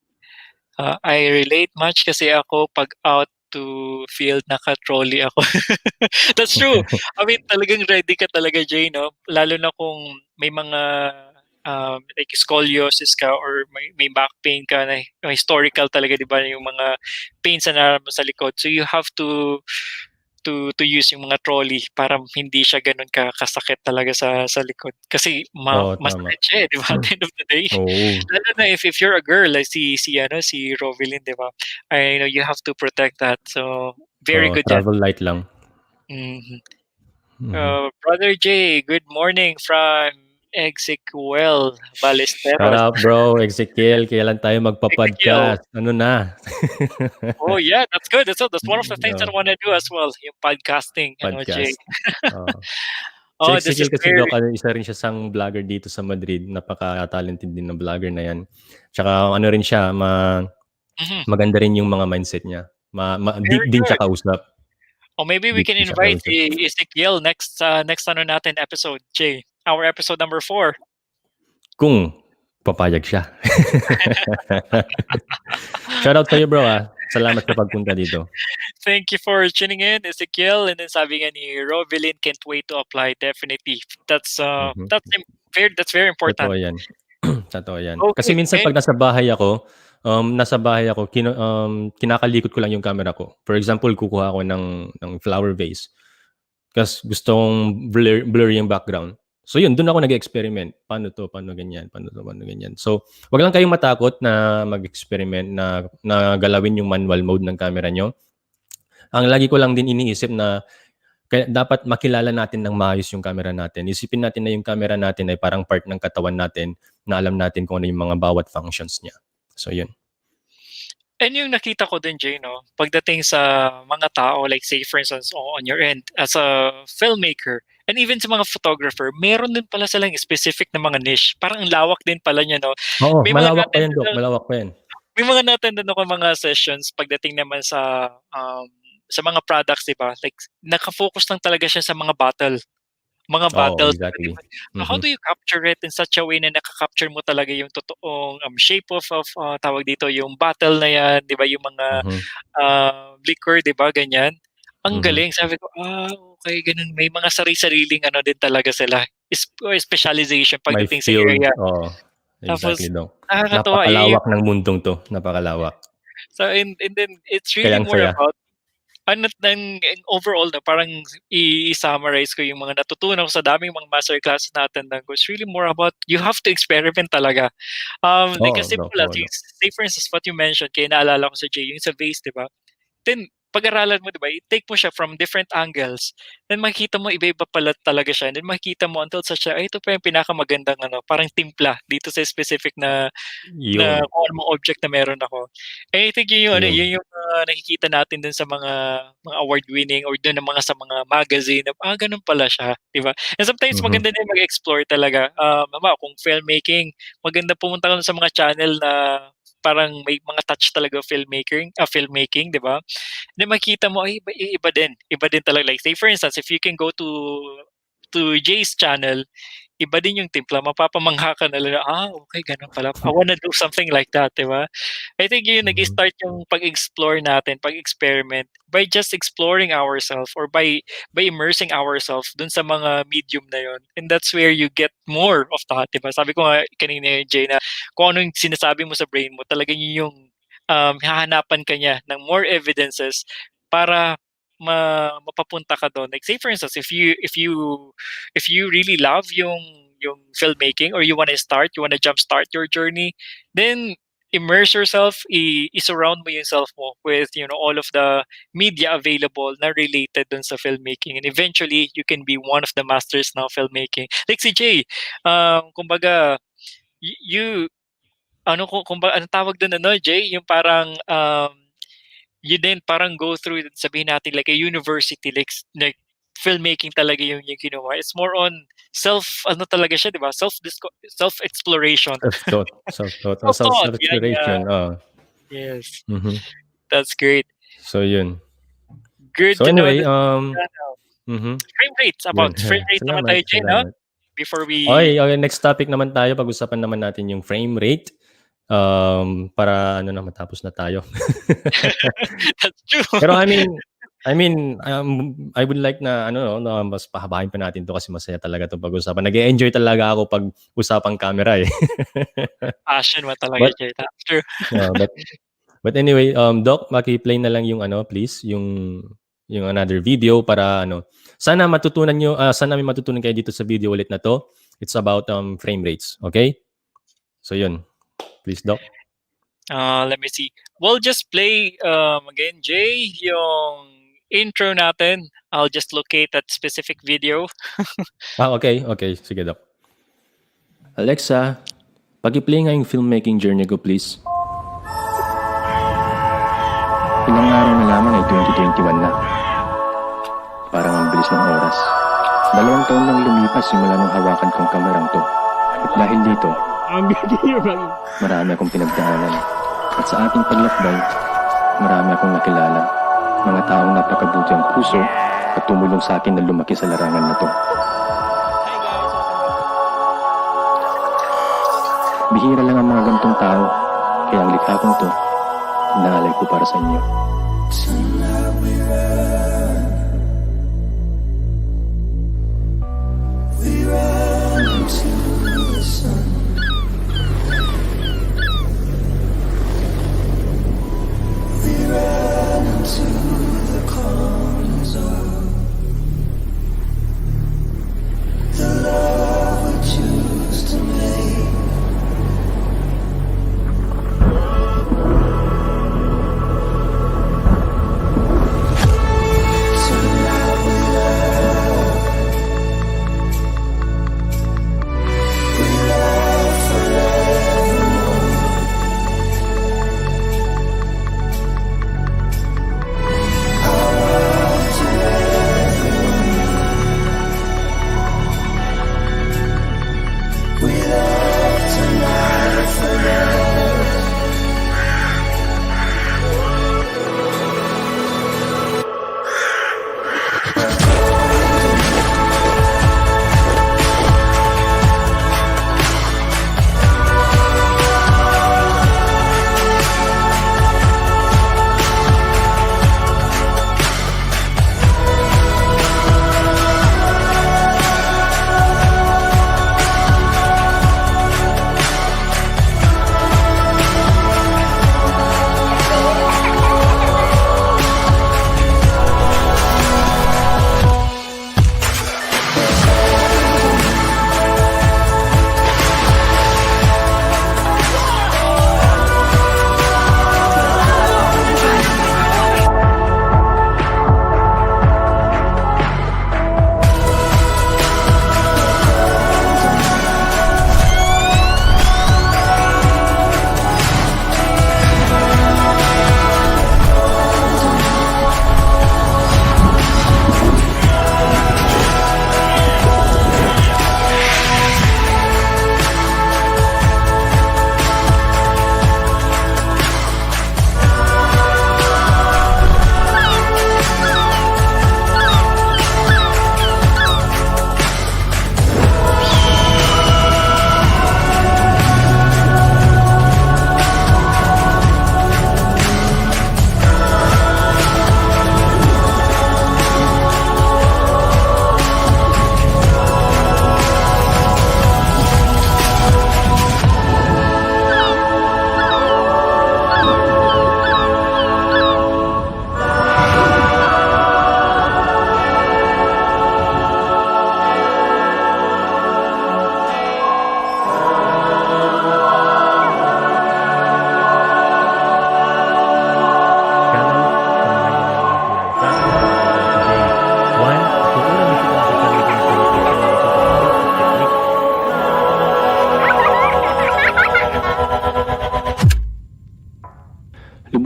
I relate much kasi ako 'pag out to field naka-trolley ako. That's true. I mean, talagang ready ka talaga, Jay, 'no? Lalo na kung may mga, like scoliosis ka or may back pain ka na historical talaga, 'di ba, yung mga pains na nararamdaman sa likod. So, you have to use yung mga trolley para hindi siya gano'n kasakit talaga sa likod. Kasi Oo, tama. masakit siya, eh, 'di ba, at the end of the day. Oo, Lalo na if you're a girl like si Rovelyn, 'di ba? I know you have to protect that. So, very oo, good 'yan. travel light lang. Mhm. Mhm. Brother Jay, good morning from Execuel Shout Ballesteros. out bro, Ezekiel, kailan tayo Ezekiel. magpa-podcast? Ano na? Oh, yeah, that's good. That's one of the things that I Oo, wanna do as well, yung podcasting, ano, Jay. podcast. Oo. Si This is Ezekiel kasi very Doc, ano, isa rin siya sang vlogger dito sa Madrid. Napaka-talented din ng vlogger na yan. Tsaka ano rin siya, mhm, maganda rin yung mga mindset niya. Deep very din siya good. kausap. Or maybe we Deep can din siya invite kausap. si Ezekiel next ano natin episode, Jay. Our episode number 4. Kung papayag siya. Shoutout sa'yo bro ah. Salamat sa pagpunta dito. Thank you for tuning in, Ezekiel. And then sabi nga ni Rovelyn, can't wait to apply. Definitely. Mhm. That's very important. Totoo yan. Totoo yan. Kasi Okay. minsan 'pag nasa bahay ako kinakalikot ko lang yung camera ko. For example, kukuha ako ng flower vase, ta's gusto kong blur yung background. So yun, dun ako nag-e-experiment. Paano 'to, paano ganyan, paano 'to, paano ganyan. So, 'wag lang kayong matakot na mag-experiment na galawin yung manual mode ng camera niyo. Ang lagi ko lang din iniisip na kaya dapat makilala natin ng maayos yung camera natin. Isipin natin na yung camera natin ay parang part ng katawan natin na alam natin kung ano yung mga bawat functions niya. So yun. And yung nakita ko din, Jay, no, pagdating sa mga tao, like say for instance, on your end, as a filmmaker, and even sa mga photographer, meron din pala silang specific na mga niche. Parang ang lawak din pala niya, no? Oo, May mga malawak pa natin yan Doc, malawak pa yan. May mga na-attendan ako mga sessions pagdating naman sa mga products, 'di ba? Like naka-focus lang talaga siya sa mga Oo, battles, 'di exactly. ba? So how Mhm, do you capture it in such a way na naka-capture mo talaga yung totoong, shape of, tawag dito, yung battle na 'yan, 'di ba, yung mga, mhm, liquor, 'di ba, ganyan. Ang mhm. galing, sabi ko, okey gano'n. May mga sari-sariling ano din talaga sila. specialization May pagdating sa field. area. Oo. Tapos Exactly, Dok. nakakatuwa, Napakalawak ng mundong 'to, napakalawak. so and then it's Kaya really ang more saya. about ano overall na parang i-summarize ko yung mga natutunan ko sa daming mga masterclass na attendan ko. It's really more about you have to experiment talaga. Like Oo, kasi Dok. simple, Oo, Dok. say for instance what you mentioned, kaya naalala ko sa Jay, yung sa vase, 'di ba? Then pag-aralan mo, 'di ba, i-take mo siya from different angles, then makikita mo iba-iba pala talaga siya, then makikita mo until sa siya, "Ay, ito pa yung pinakamagandang ano, parang timpla dito sa specific na Yun, kung anong mga object na meron ako." And I think yun yung ano, yun. yun yung nakikita natin dun sa mga award winning or dun sa mga magazine na, ganun pala siya, 'di ba? And sometimes Mhm. maganda din mag-explore talaga. Kung filmmaking, maganda pumunta ka dun sa mga channel na parang may mga touch talaga filmmaking, 'di ba? Then makita mo ay iba din talaga. Like say for instance, if you can go to Jay's channel, iba din yung timpla, mapapamangha ka na lang na, okey gano'n pala. I wanna do something like that, 'di ba? I think yun Mhm. nag-start yung pag-explore natin, pag-experiment by just exploring ourself or by immersing ourself dun sa mga medium na yun. And that's where you get more of that, 'di ba? Sabi ko nga kanina, Jay, na kung ano yung sinasabi mo sa brain mo, talagang yun yung, hahanapan ka niya ng more evidences para mapapunta ka dun. Like say for instance, if you really love yung filmmaking or you wanna jumpstart your journey, then immerse yourself, i-surround mo yung self mo with, all of the media available na related dun sa filmmaking. And eventually, you can be one of the masters ng filmmaking. Like si Jay, kumbaga, you, ano, kumbaga, anong tawag dun, ano, Jay? Yung parang, you then parang go through, sabihin natin, like a university, like filmmaking talaga yung ginawa. It's more on ano talaga siya, 'di ba? Self-exploration. Self-taught o Self-taught, yan, yeah. self-exploration, oo. Yes, Mhm. that's great. So yun. Good So to know anyway, that. Ano, mhm, about yun. frame rate naman Salamat, tayo, Jay, 'no? salamat. Before we Okey, next topic naman tayo. Pag-usapan naman natin yung frame rate, para ano na matapos na tayo. that's true. Pero I would like na ano 'no, na mas pahabain pa natin 'to kasi masaya talaga 'tong pag-usapan. Nag-e-enjoy talaga ako 'pag usapang camera, eh. Passion mo talaga, But Jay. That's true. yeah, but anyway, Doc, maki-play na lang yung ano please, yung another video para ano, sana may matutunan kayo dito sa video ulit na 'to. It's about, frame rates, okay? So yun, please Doc. Let me see. We'll just play again, Jay, yung intro natin. I'll just locate that specific video. Okay, okay. Sige Doc. Alexa, paki-play nga yung filmmaking journey ko please. Ilang araw na lamang ay 2021 na. Parang ang bilis ng oras. 2 taon nang lumipas simula nung hawakan kong kamerang to. At dahil dito, marami akong pinagdaanan. At sa ating paglakbay, marami akong nakilala. Mga taong napakabuti ang puso at tumulong sa akin na lumaki sa larangan na to. Bihira lang ang mga gantong tao, kaya ang likha kong to, inaalay ko para sa inyo.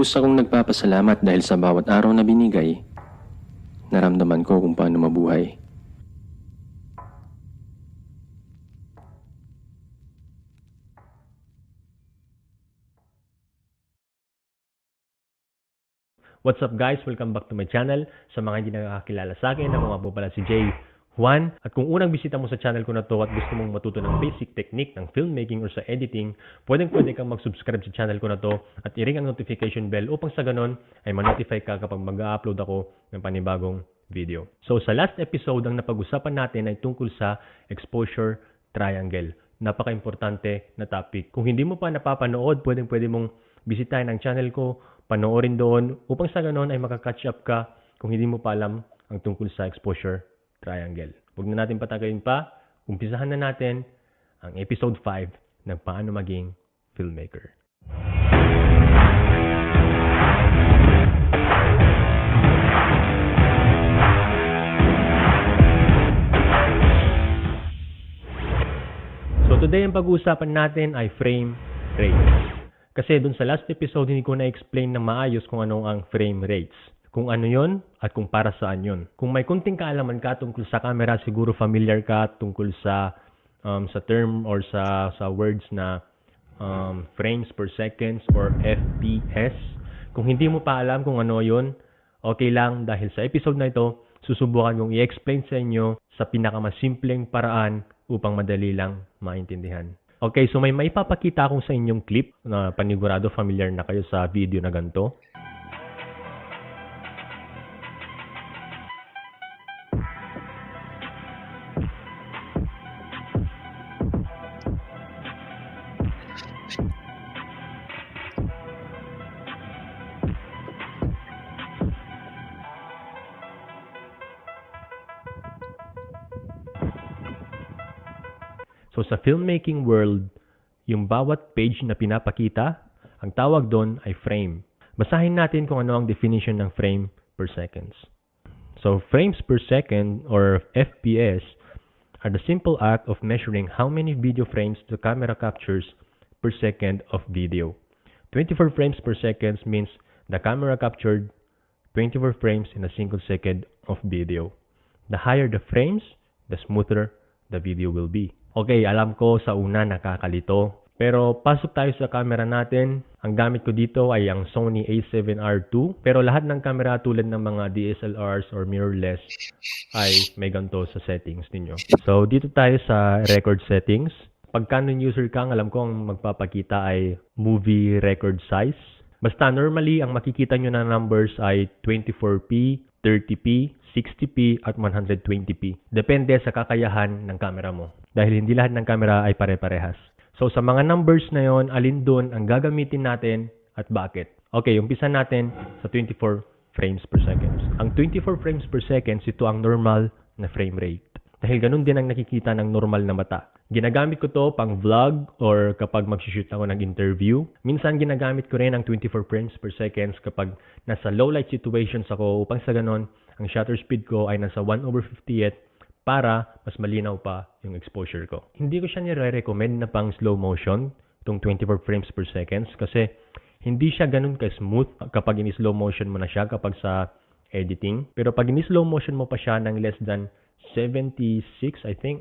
Lubos akong nagpapasalamat dahil sa bawat araw na binigay, naramdaman ko kung paano mabuhay. What's up guys? Welcome back to my channel. Sa mga hindi nakakakilala sa akin, ako nga po pala si Jay, Juan. At kung unang bisita mo sa channel ko na to at gusto mong matuto ng basic technique ng filmmaking or sa editing, pwede kang mag-subscribe sa channel ko na to at i-ring ang notification bell upang sa ganon ay ma-notify ka kapag mag-upload ako ng panibagong video. So sa last episode, ang napag-usapan natin ay tungkol sa exposure triangle. Napaka-importante na topic. Kung hindi mo pa napapanood, pwede mong bisitahin ang channel ko, panoorin doon upang sa ganon ay makaka-catch up ka kung hindi mo pa alam ang tungkol sa exposure triangle. Huwag na natin patagalin pa, umpisahan na natin ang episode 5 ng paano maging filmmaker. So today ang pag-uusapan natin ay frame rate. Kasi dun sa last episode, hindi ko na-explain na maayos kung ano ang frame rates. Kung ano yon at kung para saan yon. Kung may kunting kaalaman ka tungkol sa camera, siguro familiar ka tungkol sa term or sa words na frames per seconds or FPS. Kung hindi mo pa alam kung ano yon, okay lang dahil sa episode na ito, susubukan kong i-explain sa inyo sa pinakamasimpleng paraan upang madali lang maintindihan. Okay, so may maipapakita akong sa inyong clip na panigurado familiar na kayo sa video na ganito. So sa filmmaking world, yung bawat page na pinapakita, ang tawag doon ay frame. Basahin natin kung ano ang definition ng frame per seconds. So frames per second or FPS are the simple act of measuring how many video frames the camera captures per second of video. 24 frames per second means the camera captured 24 frames in a single second of video. The higher the frames, the smoother the video will be. Okay, alam ko sa una nakakalito. Pero pasok tayo sa camera natin. Ang gamit ko dito ay ang Sony a7R II. Pero lahat ng camera tulad ng mga DSLRs or mirrorless ay may ganito sa settings ninyo. So dito tayo sa record settings. Pag Canon user ka, alam ko ang magpapakita ay movie record size. Basta normally ang makikita nyo na numbers ay 24p, 30p, 60p at 120p. Depende sa kakayahan ng camera mo. Dahil hindi lahat ng camera ay pare-parehas. So sa mga numbers na yon, alin doon ang gagamitin natin at bakit? Okay, umpisa natin sa 24 frames per second. Ang 24 frames per second, ito ang normal na frame rate. Dahil ganun din ang nakikita ng normal na mata. Ginagamit ko to pang vlog or kapag mag-shoot ako ng interview. Minsan ginagamit ko rin ang 24 frames per second kapag nasa low light situations ako upang sa ganon, ang shutter speed ko ay nasa 1/50th para mas malinaw pa yung exposure ko. Hindi ko siya nire-recommend na pang slow motion, itong 24 frames per seconds, kasi hindi siya ganun ka-smooth kapag in-slow motion mo na siya kapag sa editing. Pero pag in-slow motion mo pa siya ng less than 76%,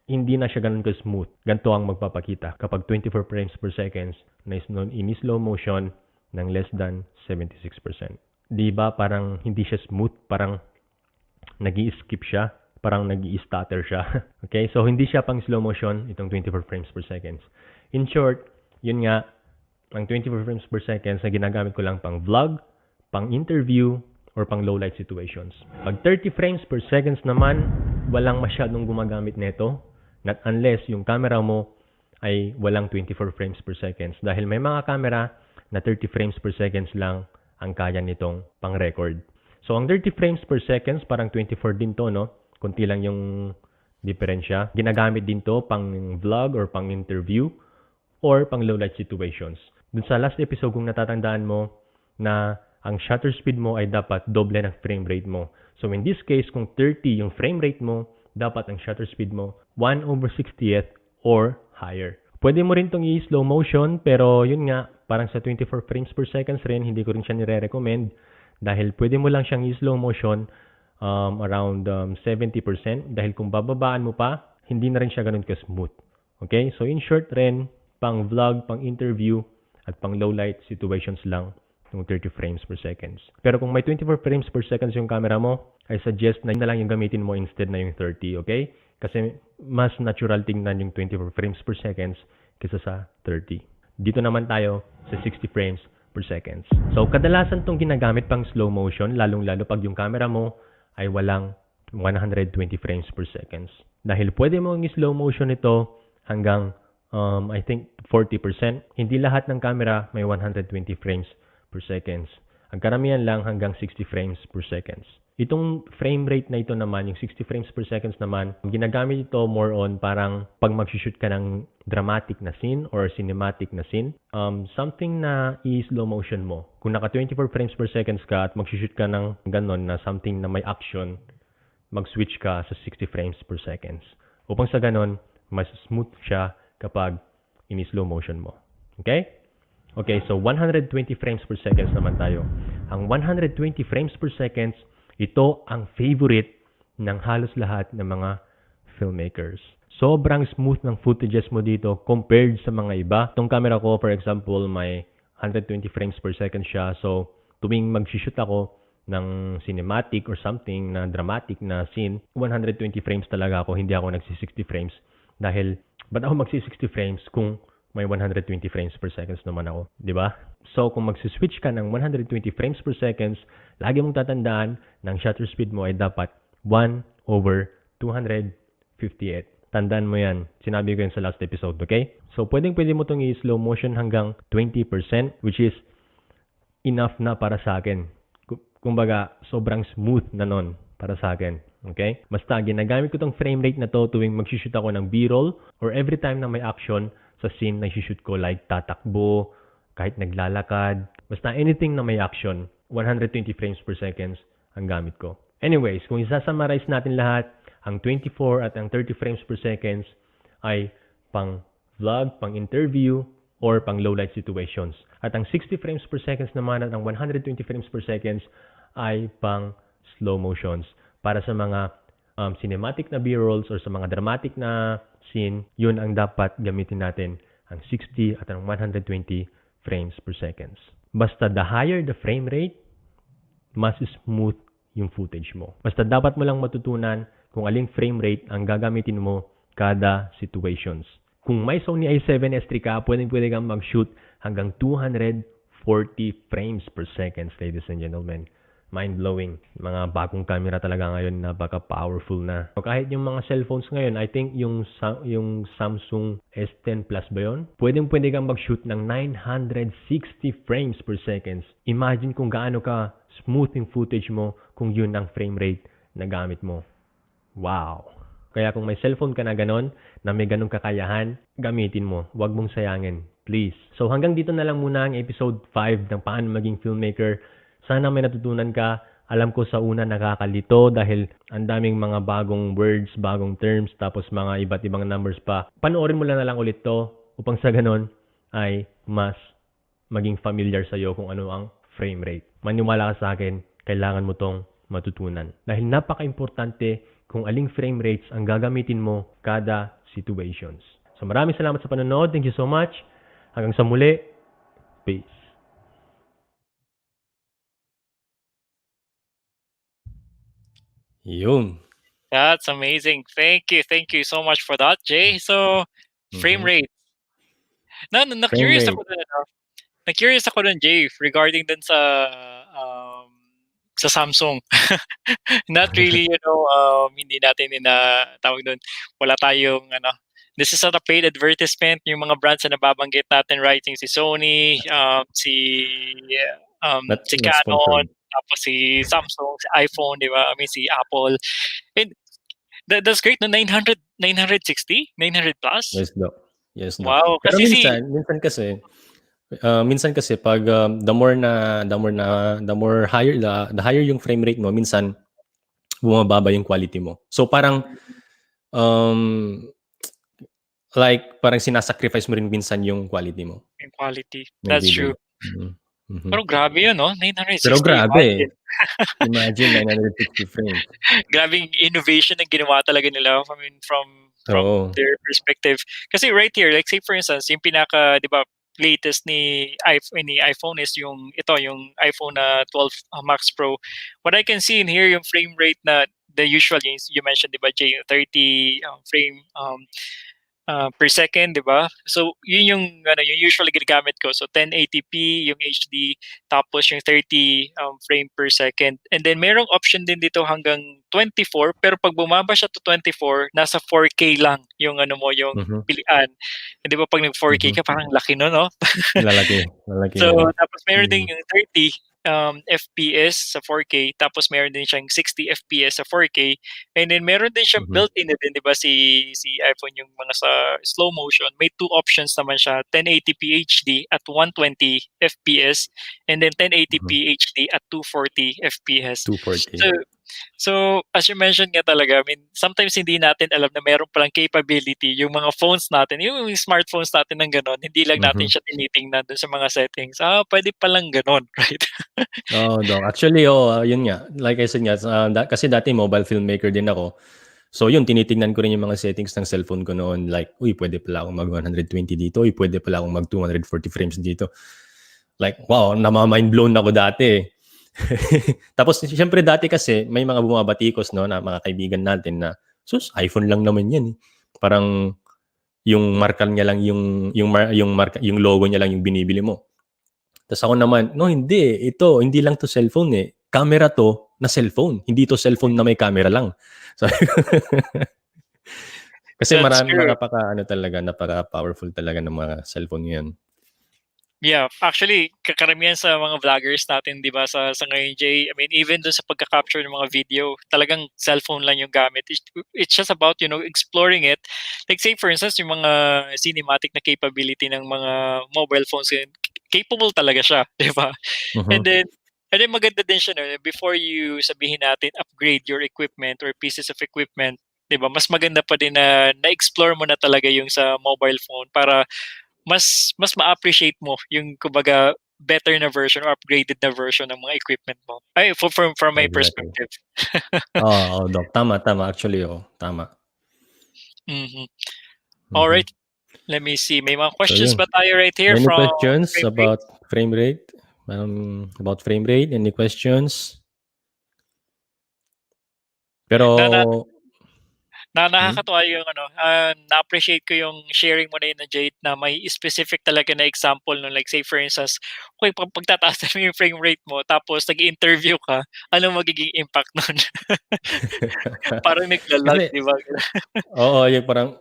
hindi na siya ganun ka-smooth. Ganito ang magpapakita kapag 24 frames per seconds na in-slow motion ng less than 76%. Diba parang hindi siya smooth, parang nag-i-skip siya, parang nag-i-stutter siya. Okay, so hindi siya pang slow motion, itong 24 frames per seconds. In short, yun nga, ang 24 frames per seconds na ginagamit ko lang pang vlog, pang interview, or pang low light situations. Pag 30 frames per seconds naman, walang masyadong gumagamit nito, not unless yung camera mo ay walang 24 frames per seconds. Dahil may mga camera na 30 frames per seconds lang ang kaya nitong pang-record. So, ang 30 frames per seconds, parang 24 din to, no? Kunti lang yung diferensya. Ginagamit din to pang vlog or pang interview or pang low light situations. Dun sa last episode, kung natatandaan mo na ang shutter speed mo ay dapat doble ng frame rate mo. So, in this case, kung 30 yung frame rate mo, dapat ang shutter speed mo 1/60th or higher. Pwede mo rin itong i-slow motion, pero yun nga, parang sa 24 frames per seconds rin, hindi ko rin siya nire-recommend dahil pwede mo lang siyang i-slow motion around 70% dahil kung bababaan mo pa, hindi na rin siya ganun ka-smooth. Okay? So in short rin, pang vlog, pang interview, at pang low light situations lang yung 30 frames per seconds. Pero kung may 24 frames per seconds yung camera mo, I suggest na yun na lang yung gamitin mo instead na yung 30, okay? Kasi mas natural tingnan yung 24 frames per seconds kaysa sa 30. Dito naman tayo sa 60 frames per seconds. So, kadalasan tong ginagamit pang slow motion, lalong-lalo pag yung camera mo ay walang 120 frames per seconds. Dahil pwede mong i-slow motion ito hanggang, I think, 40%. Hindi lahat ng camera may 120 frames per seconds. Ang karamihan lang hanggang 60 frames per seconds. Itong frame rate na ito naman, yung 60 frames per seconds naman, ginagamit ito more on parang pag mag-shoot ka ng dramatic na scene or cinematic na scene, something na i-slow motion mo. Kung naka 24 frames per seconds ka at mag-shoot ka ng ganon na something na may action, mag-switch ka sa 60 frames per seconds. Upang sa ganon, mas smooth siya kapag in-slow motion mo. Okay? Okay, so 120 frames per seconds naman tayo. Ang 120 frames per seconds, ito ang favorite ng halos lahat ng mga filmmakers. Sobrang smooth ng footages mo dito compared sa mga iba. Itong camera ko, for example, may 120 frames per second siya. So, tuwing mag-shoot ako ng cinematic or something na dramatic na scene, 120 frames talaga ako. Hindi ako nagsi-60 frames. Dahil, ba't ako magsi-60 frames kung may 120 frames per seconds naman ako, di ba? So, kung magsi-switch ka ng 120 frames per seconds, lagi mong tatandaan ng shutter speed mo ay dapat 1/258. Tandaan mo yan. Sinabi ko yun sa last episode, okay? So, pwede mo itong i-slow motion hanggang 20%, which is enough na para sa akin. Kumbaga, sobrang smooth na nun para sa akin. Okay? Basta, ginagamit ko tong frame rate na to tuwing mag-shoot ako ng B-roll or every time na may action sa scene na shoot ko, like tatakbo, kahit naglalakad, basta anything na may action, 120 frames per seconds ang gamit ko. Anyways, kung isa-summarize natin lahat, ang 24 at ang 30 frames per seconds ay pang vlog, pang interview, or pang low light situations. At ang 60 frames per seconds naman at ang 120 frames per seconds ay pang slow motions. Para sa mga cinematic na B-rolls or sa mga dramatic na scene, yun ang dapat gamitin natin, ang 60 at ang 120 frames per seconds. Basta the higher the frame rate, mas smooth yung footage mo. Basta dapat mo lang matutunan kung aling frame rate ang gagamitin mo kada situations. Kung may Sony i7 S3 ka, pwede kang mag-shoot hanggang 240 frames per seconds, ladies and gentlemen. Mind-blowing. Mga bagong camera talaga ngayon, napaka-powerful na. So, kahit yung mga cellphones ngayon, I think yung Samsung S10 Plus ba yun? Pwede kang mag-shoot ng 960 frames per seconds. Imagine kung gaano ka smooth yung footage mo kung yun ang frame rate na gamit mo. Wow! Kaya kung may cellphone ka na ganon, na may ganong kakayahan, gamitin mo. Huwag mong sayangin. Please. So hanggang dito na lang muna ang episode 5 ng Paano Maging Filmmaker. Sana may natutunan ka. Alam ko sa una nakakalito dahil ang daming mga bagong words, bagong terms, tapos mga iba't ibang numbers pa. Panoorin mo lang ulit to upang sa ganon ay mas maging familiar sa'yo kung ano ang frame rate. Maniwala ka sa akin, kailangan mo tong matutunan. Dahil napaka-importante kung aling frame rates ang gagamitin mo kada situations. So maraming salamat sa panonood. Thank you so much. Hanggang sa muli. Peace. Yun. That's amazing. Thank you so much for that, Jay. So, frame rate. Na-curious ako dun, na-curious ako dun, Jay, regarding dun sa Samsung. Not really, hindi natin tawag dun, wala tayong, this is not a paid advertisement. Yung mga brands na nababanggit natin, right? Yung si Sony, si Canon, tapos si Samsung, si iPhone, di ba? I mean, si Apple. And that's great, no? 960? 900 plus? Yes, Doc. Wow. Pero Kasi minsan kasi pag the more higher the higher yung frame rate mo, minsan bumababa yung quality mo. So parang like parang sinasacrifice mo rin minsan yung quality mo Yung quality. ng That's video true. mo. Mhm. Pero grabe yun, no? Pero 960, grabe, imagine. imagine 960 frames. Grabing innovation na ginawa talaga nila. I mean, from Oo. their perspective. Kasi right here, like say for instance, yung pinaka, 'di ba, latest ni iPhone is yung iPhone na 12 Max Pro. What I can see in here, yung frame rate na the usual, yung you mentioned, 'di ba, Jay, yung 30 frame per second, 'di ba? So, yun yung ano, yung usually ginagamit ko. So, 1080p yung HD, tapos yung 30 frame per second. And then merong option din dito hanggang 24, pero pag bumaba siya to 24, nasa 4K lang yung ano mo, yung Mhm, pilian. Eh, 'di ba pag nag-4K mhm. ka parang laki no, no? Lalaki So, nun. tapos meron din Mm, yung 30 FPS sa 4K, tapos meron din siyang 60 FPS sa 4K, and then meron din siyang mhm, built-in na din, 'di ba, si iPhone yung mga sa slow motion, may two options naman siya, 1080p HD at 120 FPS, and then mhm. 1080p HD at 240 FPS. 240. So So, as you mentioned nga talaga, I mean, sometimes hindi natin alam na meron palang capability yung mga phones natin, yung smartphones natin ng gano'n, hindi lang natin Mhm. siya tinitingnan dun sa mga settings. Puwede palang gano'n, right? Oo, Dong. Actually, oo, yun nga, like I said nga, kasi dati mobile filmmaker din ako. So yun, tinitingnan ko rin yung mga settings ng cellphone ko noon, like, uy, puwede pala akong mag-120 dito, uy, puwede pala akong mag-240 frames dito. Like, wow, nama-mind blown ako dati, eh. Tapos siyempre dati kasi may mga bumabatikos 'no, na mga kaibigan natin na, "Sus, iPhone lang naman 'yan, eh." Parang yung marka niya lang yung marka yung logo niya lang yung binibili mo. Tas ako naman, "No, hindi, ito hindi lang 'to cellphone, eh, camera 'to na cellphone, hindi 'to cellphone na may camera lang." Sabi ko kasi That's true. napaka-ano talaga, napaka-powerful talaga ng mga cellphone ngayon. Yeah, actually karamihan sa mga vloggers natin 'di ba sa ngayon, Jay, I mean even dun sa pagka-capture ng mga video, talagang cellphone lang yung gamit. It's just about, exploring it. Like say for instance, yung mga cinematic na capability ng mga mobile phones yun, capable talaga siya, 'di ba? And Mhm, then and then maganda din siya 'no, before you sabihin natin upgrade your equipment or pieces of equipment, 'di ba, mas maganda pa din na na-explore mo na talaga yung sa mobile phone para mas ma-appreciate mo yung kumbaga better na version or upgraded na version ng mga equipment mo. Ay, from my exactly. perspective. Oo, oo, Doc. Tama, tama. Actually, oo, tama. Mhm. Mhm. Alright, let me see. May mga So questions yun. ba tayo right here Any from questions Frame Rate? frame rate? About frame rate, any questions? Na na Pero na hmm? nakakatuwa yung ano, na-appreciate ko yung sharing mo na yun na Jade na may specific talaga na example no, like say for instance, okey pagtataasan mo yung frame rate mo tapos nag-i-interview ka, ano magiging impact nun? Parang nagla-lag, Kasi 'di ba? oo, yung parang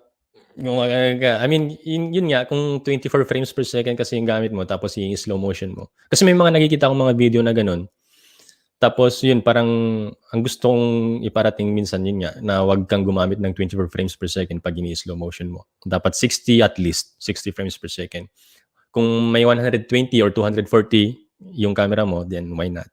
I mean, yun nga kung 24 frames per second kasi yung gamit mo tapos yung slow motion mo. Kasi may mga nakikita akong mga video na gano'n. Tapos yun parang ang gusto kong iparating minsan yun nga na wag kang gumamit ng 24 frames per second 'pag ini-slow motion mo. Dapat 60 at least, 60 frames per second. Kung may 120 or 240 yung camera mo, then why not?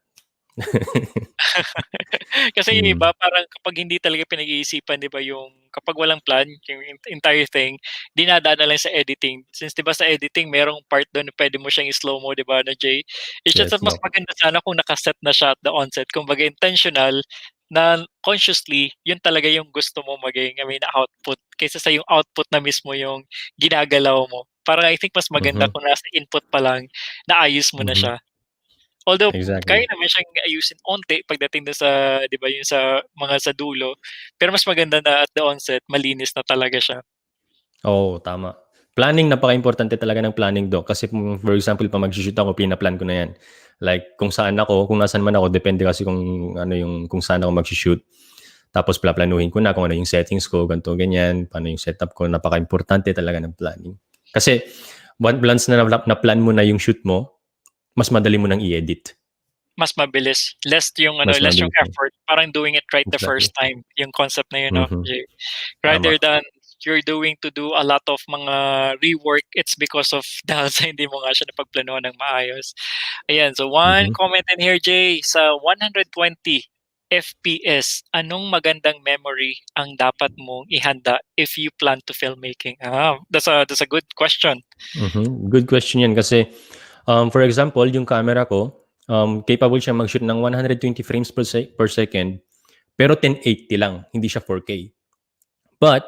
Kasi yung Hmm, iba parang kapag hindi talaga pinag-iisipan 'di ba yung kapag walang plan yung entire thing, dinadaan na lang sa editing. Since 'di ba sa editing merong part dun na puwede mo siyang i-slow-mo 'di ba na Jay? It's just yes, that mas Doc. maganda sana kung naka-set na siya at the onset. Kumbaga intentional na consciously yun talaga yung gusto mo maging, I mean, output kaysa sa yung output na mismo yung ginagalaw mo. Parang I think mas maganda Mhm, kung nasa input pa lang, naayos mo na mhm, siya. Although exactly. kaya naman siyang ayusin onti pagdating dun sa 'di ba, yung sa mga sa dulo, pero mas maganda na at the onset malinis na talaga siya. Oo, tama. Planning, napakaimportante talaga ng planning, Doc, kasi kung for example 'pag magshi-shoot ako pinaplan ko na 'yan. Like kung saan ako, kung nasaan man ako depende kasi kung ano yung kung saan ako magshi-shoot. Tapos plaplanuhin ko na kung ano yung settings ko, ganito, ganyan, paano yung setup ko, napakaimportante talaga ng planning. Kasi once na-plan mo na yung shoot mo, mas madali mo ng i-edit, Mas mabilis, mas less yung mabilis na. effort, parang doing it right the exactly. first time, yung concept na yun 'no, Mhm, Jay. tama. Rather than you're doing to do a lot of mga rework, it's because of dahil sa hindi mo nga siya napagplanuhan ng maayos. Ayan, so one Mhm, comment in here, Jay, sa 120. FPS, anong magandang memory ang dapat mong ihanda if you plan to filmmaking? That's a good question. Good question yan kasi for example, yung camera ko, capable siya mag-shoot ng 120 frames per second pero 1080 lang, hindi siya 4K. But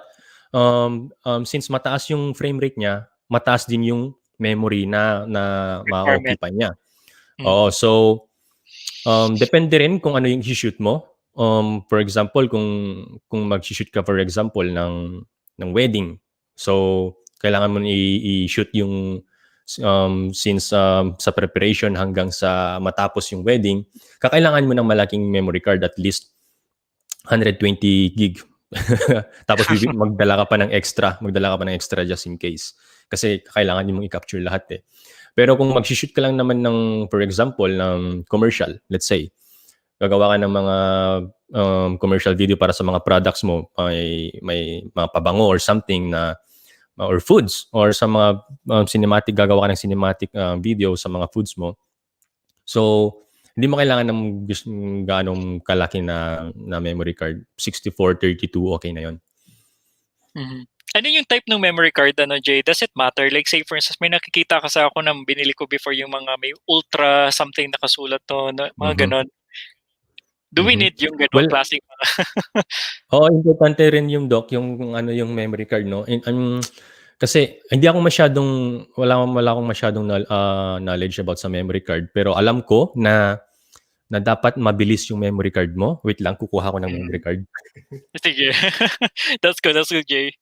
since mataas yung frame rate niya, mataas din yung memory na Requirement. ma-occupy niya. Mm. Oo, so depende rin kung ano yung i-shoot mo. For example, kung mag-shoot ka for example ng wedding. So kailangan mo i-shoot yung since sa preparation hanggang sa matapos yung wedding, kakailangan mo ng malaking memory card, at least 120 gig. Tapos magdala ka pa ng extra just in case. Kasi kailangan mo i-capture lahat eh. Pero kung mag-shoot ka lang naman ng, for example, ng commercial, let's say, gagawa ka ng mga commercial video para sa mga products mo, may mga pabango or something na, or foods, or sa mga cinematic, gagawa ka ng cinematic video sa mga foods mo. So, hindi mo kailangan ng ganong kalaki na memory card. 64, 32, okay na yon. Mhm. Ano yung type ng memory card, Jay? Does it matter? Like say for instance, may nakikita kasi ako na binili ko before yung mga may ultra something nakasulat to, mga ganon. Do we need yung ganong Well, klaseng mga? importante rin yung doc, yung yung memory card, no? Kasi hindi ako wala akong masyadong knowledge about sa memory card, pero alam ko na dapat mabilis yung memory card mo. Wait lang, kukuha ko ng memory card. Sige. That's good, Jay.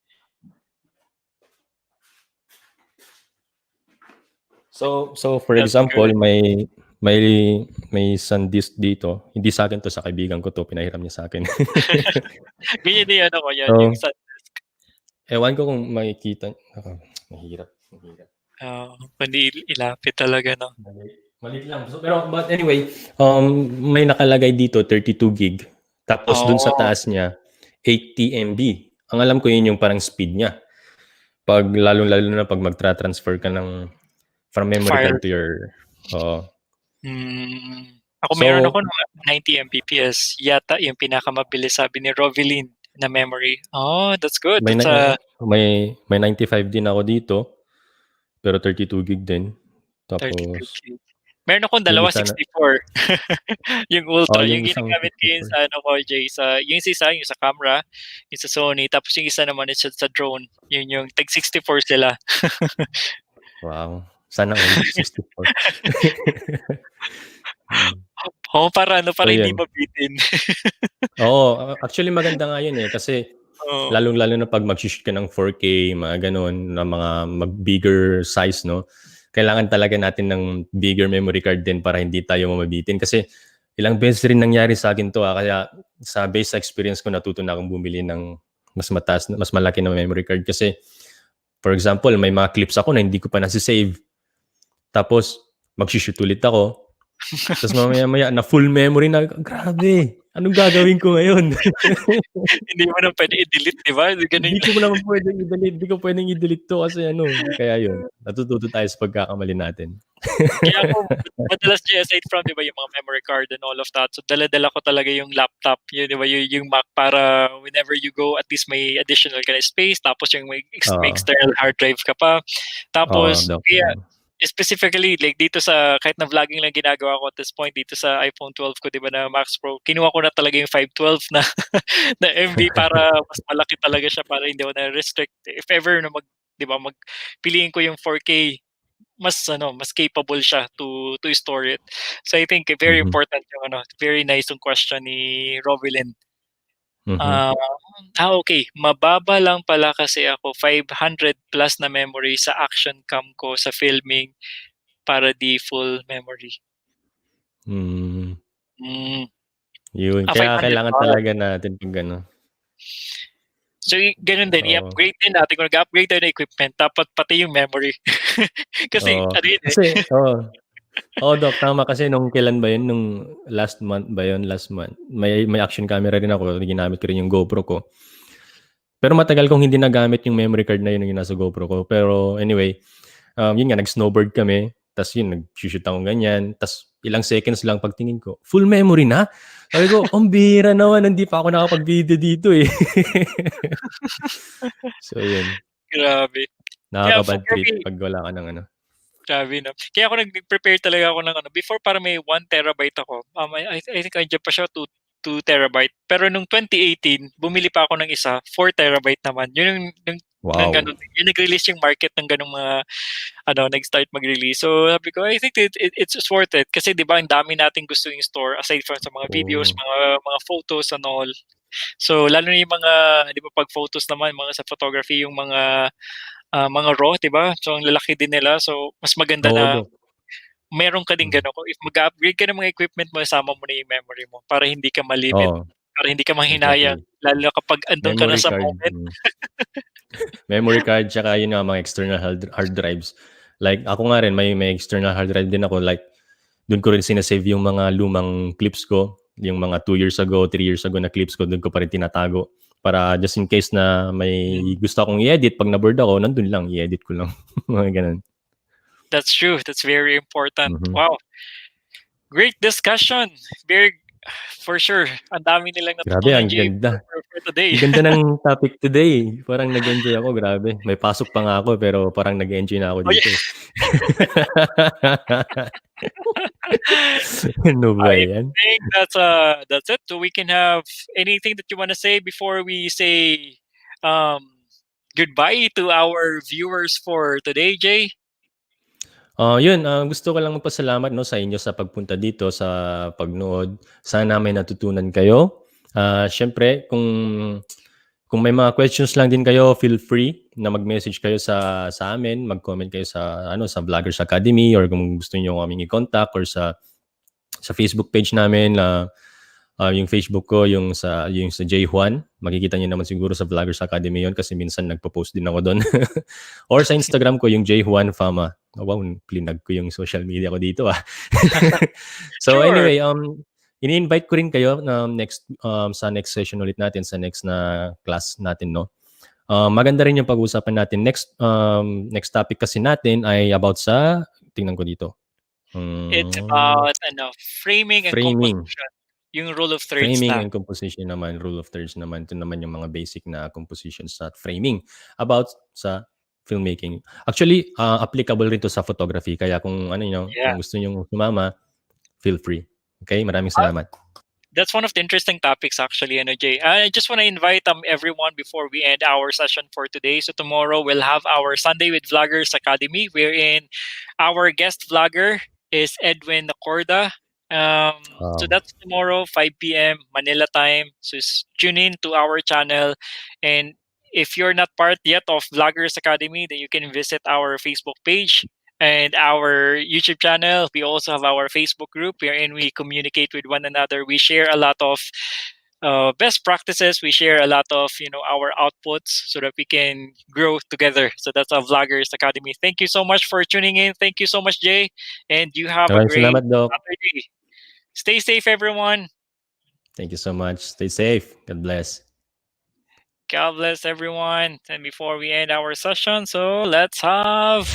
So for example, may SanDisk dito. Hindi sa akin to, sa kaibigan ko to, pinahiram niya sa akin. Ganyan din yan, So, yung SanDisk. Ewan ko kung makikita. Mahirap. Kundi ilapit talaga, no? Maliit lang. So, but anyway, may nakalagay dito 32 gig. Tapos dun sa taas niya 80 MB. Ang alam ko yun yung parang speed niya. Pag lalo na pag magtra-transfer ka from memory card to your Ako meron ako ng 90 Mbps. Yata yung pinakamabilis, sabi ni Rovilin, na memory. That's good. May 95 din ako dito. Pero 32 gig din. Tapos 32 gig. Meron akong dalawa, 64. Yung ultra, yung ginagamit ko yun sa Jay, yung isa yung sa camera, yung sa Sony, tapos yung isa naman is sa drone. Yun yung tag 64 sila. Wow. Sana all 64. Para hindi mabitin. Actually maganda nga yun eh, kasi lalong-lalo na pag mag-shoot ka ng 4K, mga ganun, na mga bigger size, no? Kailangan talaga natin ng bigger memory card din para hindi tayo mabitin. Kasi ilang beses rin nangyari sa akin to, kaya based sa experience ko, natuto na akong bumili ng mas malaki na memory card. Kasi for example, may mga clips ako na hindi ko pa nasi-save. Tapos mag-shoot ulit ako. Tapos mamaya na full memory na, grabe, anong gagawin ko ngayon? Hindi mo na pwede i-delete, di ba? Hindi ko naman pwedeng i-delete to kasi kaya yun, natututo tayo sa pagkakamali natin. Kaya ako, madalas aside from, di ba, yung mga memory card and all of that, so dala-dala ko talaga yung laptop, yun, di ba, yung Mac, para whenever you go, at least may additional ka na space, tapos yung may external hard drive ka pa. Tapos, specifically, like dito sa, kahit na vlogging lang ginagawa ko at this point, dito sa iPhone 12 ko, di ba, na Max Pro, kinuha ko na talaga yung 512 na MB para mas malaki talaga siya, para hindi ako na-restrict. If ever na piliin ko yung 4K, mas capable siya to store it. So I think very important yung very nice yung question ni Rovilin. Okay. Mababa lang pala kasi ako, 500 plus na memory sa action cam ko sa filming para di full memory. Yun. Kaya kailangan talaga natin pag So, ganun din. I-upgrade din natin. Kung nag-upgrade tayo ng equipment, dapat pati yung memory. Kasi, Doc, tama. Kasi nung kailan ba yun? Nung last month. May action camera rin ako. Ginamit ko rin yung GoPro ko. Pero matagal kong hindi nagamit yung memory card na yun yung nasa GoPro ko. Pero anyway, yun nga, nag-snowboard kami. Tapos yun, nag-shoot ako ganyan. Tapos ilang seconds lang pagtingin ko, full memory na. Sabi ko, ang bira naman, hindi pa ako nakapag-video dito eh. So, yun. Grabe. Kaya for Nakaka-bad trip me, pag wala ka ng ano. grabe no. Kaya ako nag-prepare talaga ako ng ano. Before para may 1 terabyte ako. I think andyan pa siya 2 terabyte. Pero nung 2018, bumili pa ako ng isa, 4 terabyte naman. Yun yung nang Wow. ganun, yung nag-release yung market ng ganung mga nag-start mag-release. So sabi ko, I think it's worth it kasi 'di ba ang dami nating gusto yung store aside from sa mga videos, Oh. mga photos and all. So lalo na yung mga 'di ba pag photos naman mga sa photography yung mga raw 'di ba? So ang lalaki din nila. So mas maganda Oo, na Dok. meron ka din gano'n. If mag-upgrade ka ng mga equipment mo, isama mo na yung memory mo para hindi ka ma-limit, Oo, para hindi ka manghinayang exactly. lalo na kapag andun ka na Memory sa card. moment. Memory card tsaka yun nga mga external hard drives. Like ako nga rin may external hard drive din ako, like doon ko rin sinasave yung mga lumang clips ko, yung mga 2 years ago, 3 years ago na clips ko, doon ko pa rin tinatago para just in case na may Mm, gusto akong i-edit 'pag na-bored ako, nandun lang i-edit ko lang, mga gano'n. that's true. That's very important. Mhm. Wow, great discussion. Very for sure. Ang dami nilang Grabe natutunan, ang Jay, ganda. for today. Ang ganda ng topic today. Parang nag-enjoy ako, grabe. May pasok pa nga ako pero parang nag-enjoy na ako Oh, dito, yeah. eh. Ano ba I 'yan? think that's it. So we can have anything that you want to say before we say um, goodbye to our viewers for today, Jay. Yun, gusto ko lang magpasalamat 'no, sa inyo sa pagpunta dito, sa pagnood. Sana may natutunan kayo. Siyempre kung may mga questions lang din kayo, feel free na mag-message kayo sa amin, mag-comment kayo sa ano, sa Vloggers Academy, or kung gusto niyo kaming i-contact, or sa Facebook page namin na yung Facebook ko, yung sa J. Juan. Makikita niyo naman siguro sa Vloggers Academy yon kasi minsan nagpo-post din ako doon. Or sa Instagram ko, yung J. Juan Fama. Oh, wow, plinag ko yung social media ko dito ah. So Sure. anyway, ini-invite ko rin kayo na sa next session ulit natin, sa next na class natin, no? Maganda rin yung pag-uusapan natin. Next topic kasi natin ay about sa, tingnan ko dito. It's Hmm, about framing and framing. composition. Yung rule of thirds Framing na. and composition naman, rule of thirds naman. Ito naman yung mga basic na compositions sa framing about sa filmmaking. Actually, applicable rin to sa photography. Kaya kung ano nyo, Yeah. kung gusto nyo sumama, feel free. Okay? Maraming salamat. That's one of the interesting topics actually, Jay. I just want to invite everyone before we end our session for today. So tomorrow we'll have our Sunday with Vloggers Academy, wherein our guest vlogger is Edwin Nacorda. So Um, that's tomorrow, 5 p.m. Manila time. So tune in to our channel. And if you're not part yet of Vloggers Academy, then you can visit our Facebook page and our YouTube channel. We also have our Facebook group wherein we communicate with one another. We share a lot of best practices. We share a lot of our outputs so that we can grow together. So that's our Vloggers Academy. Thank you so much for tuning in. Thank you so much, Jay, and you have a Maraming great salamat, Doc. Saturday. Stay safe, everyone. Thank you so much. Stay safe. God bless. God bless everyone. And before we end our session, so let's have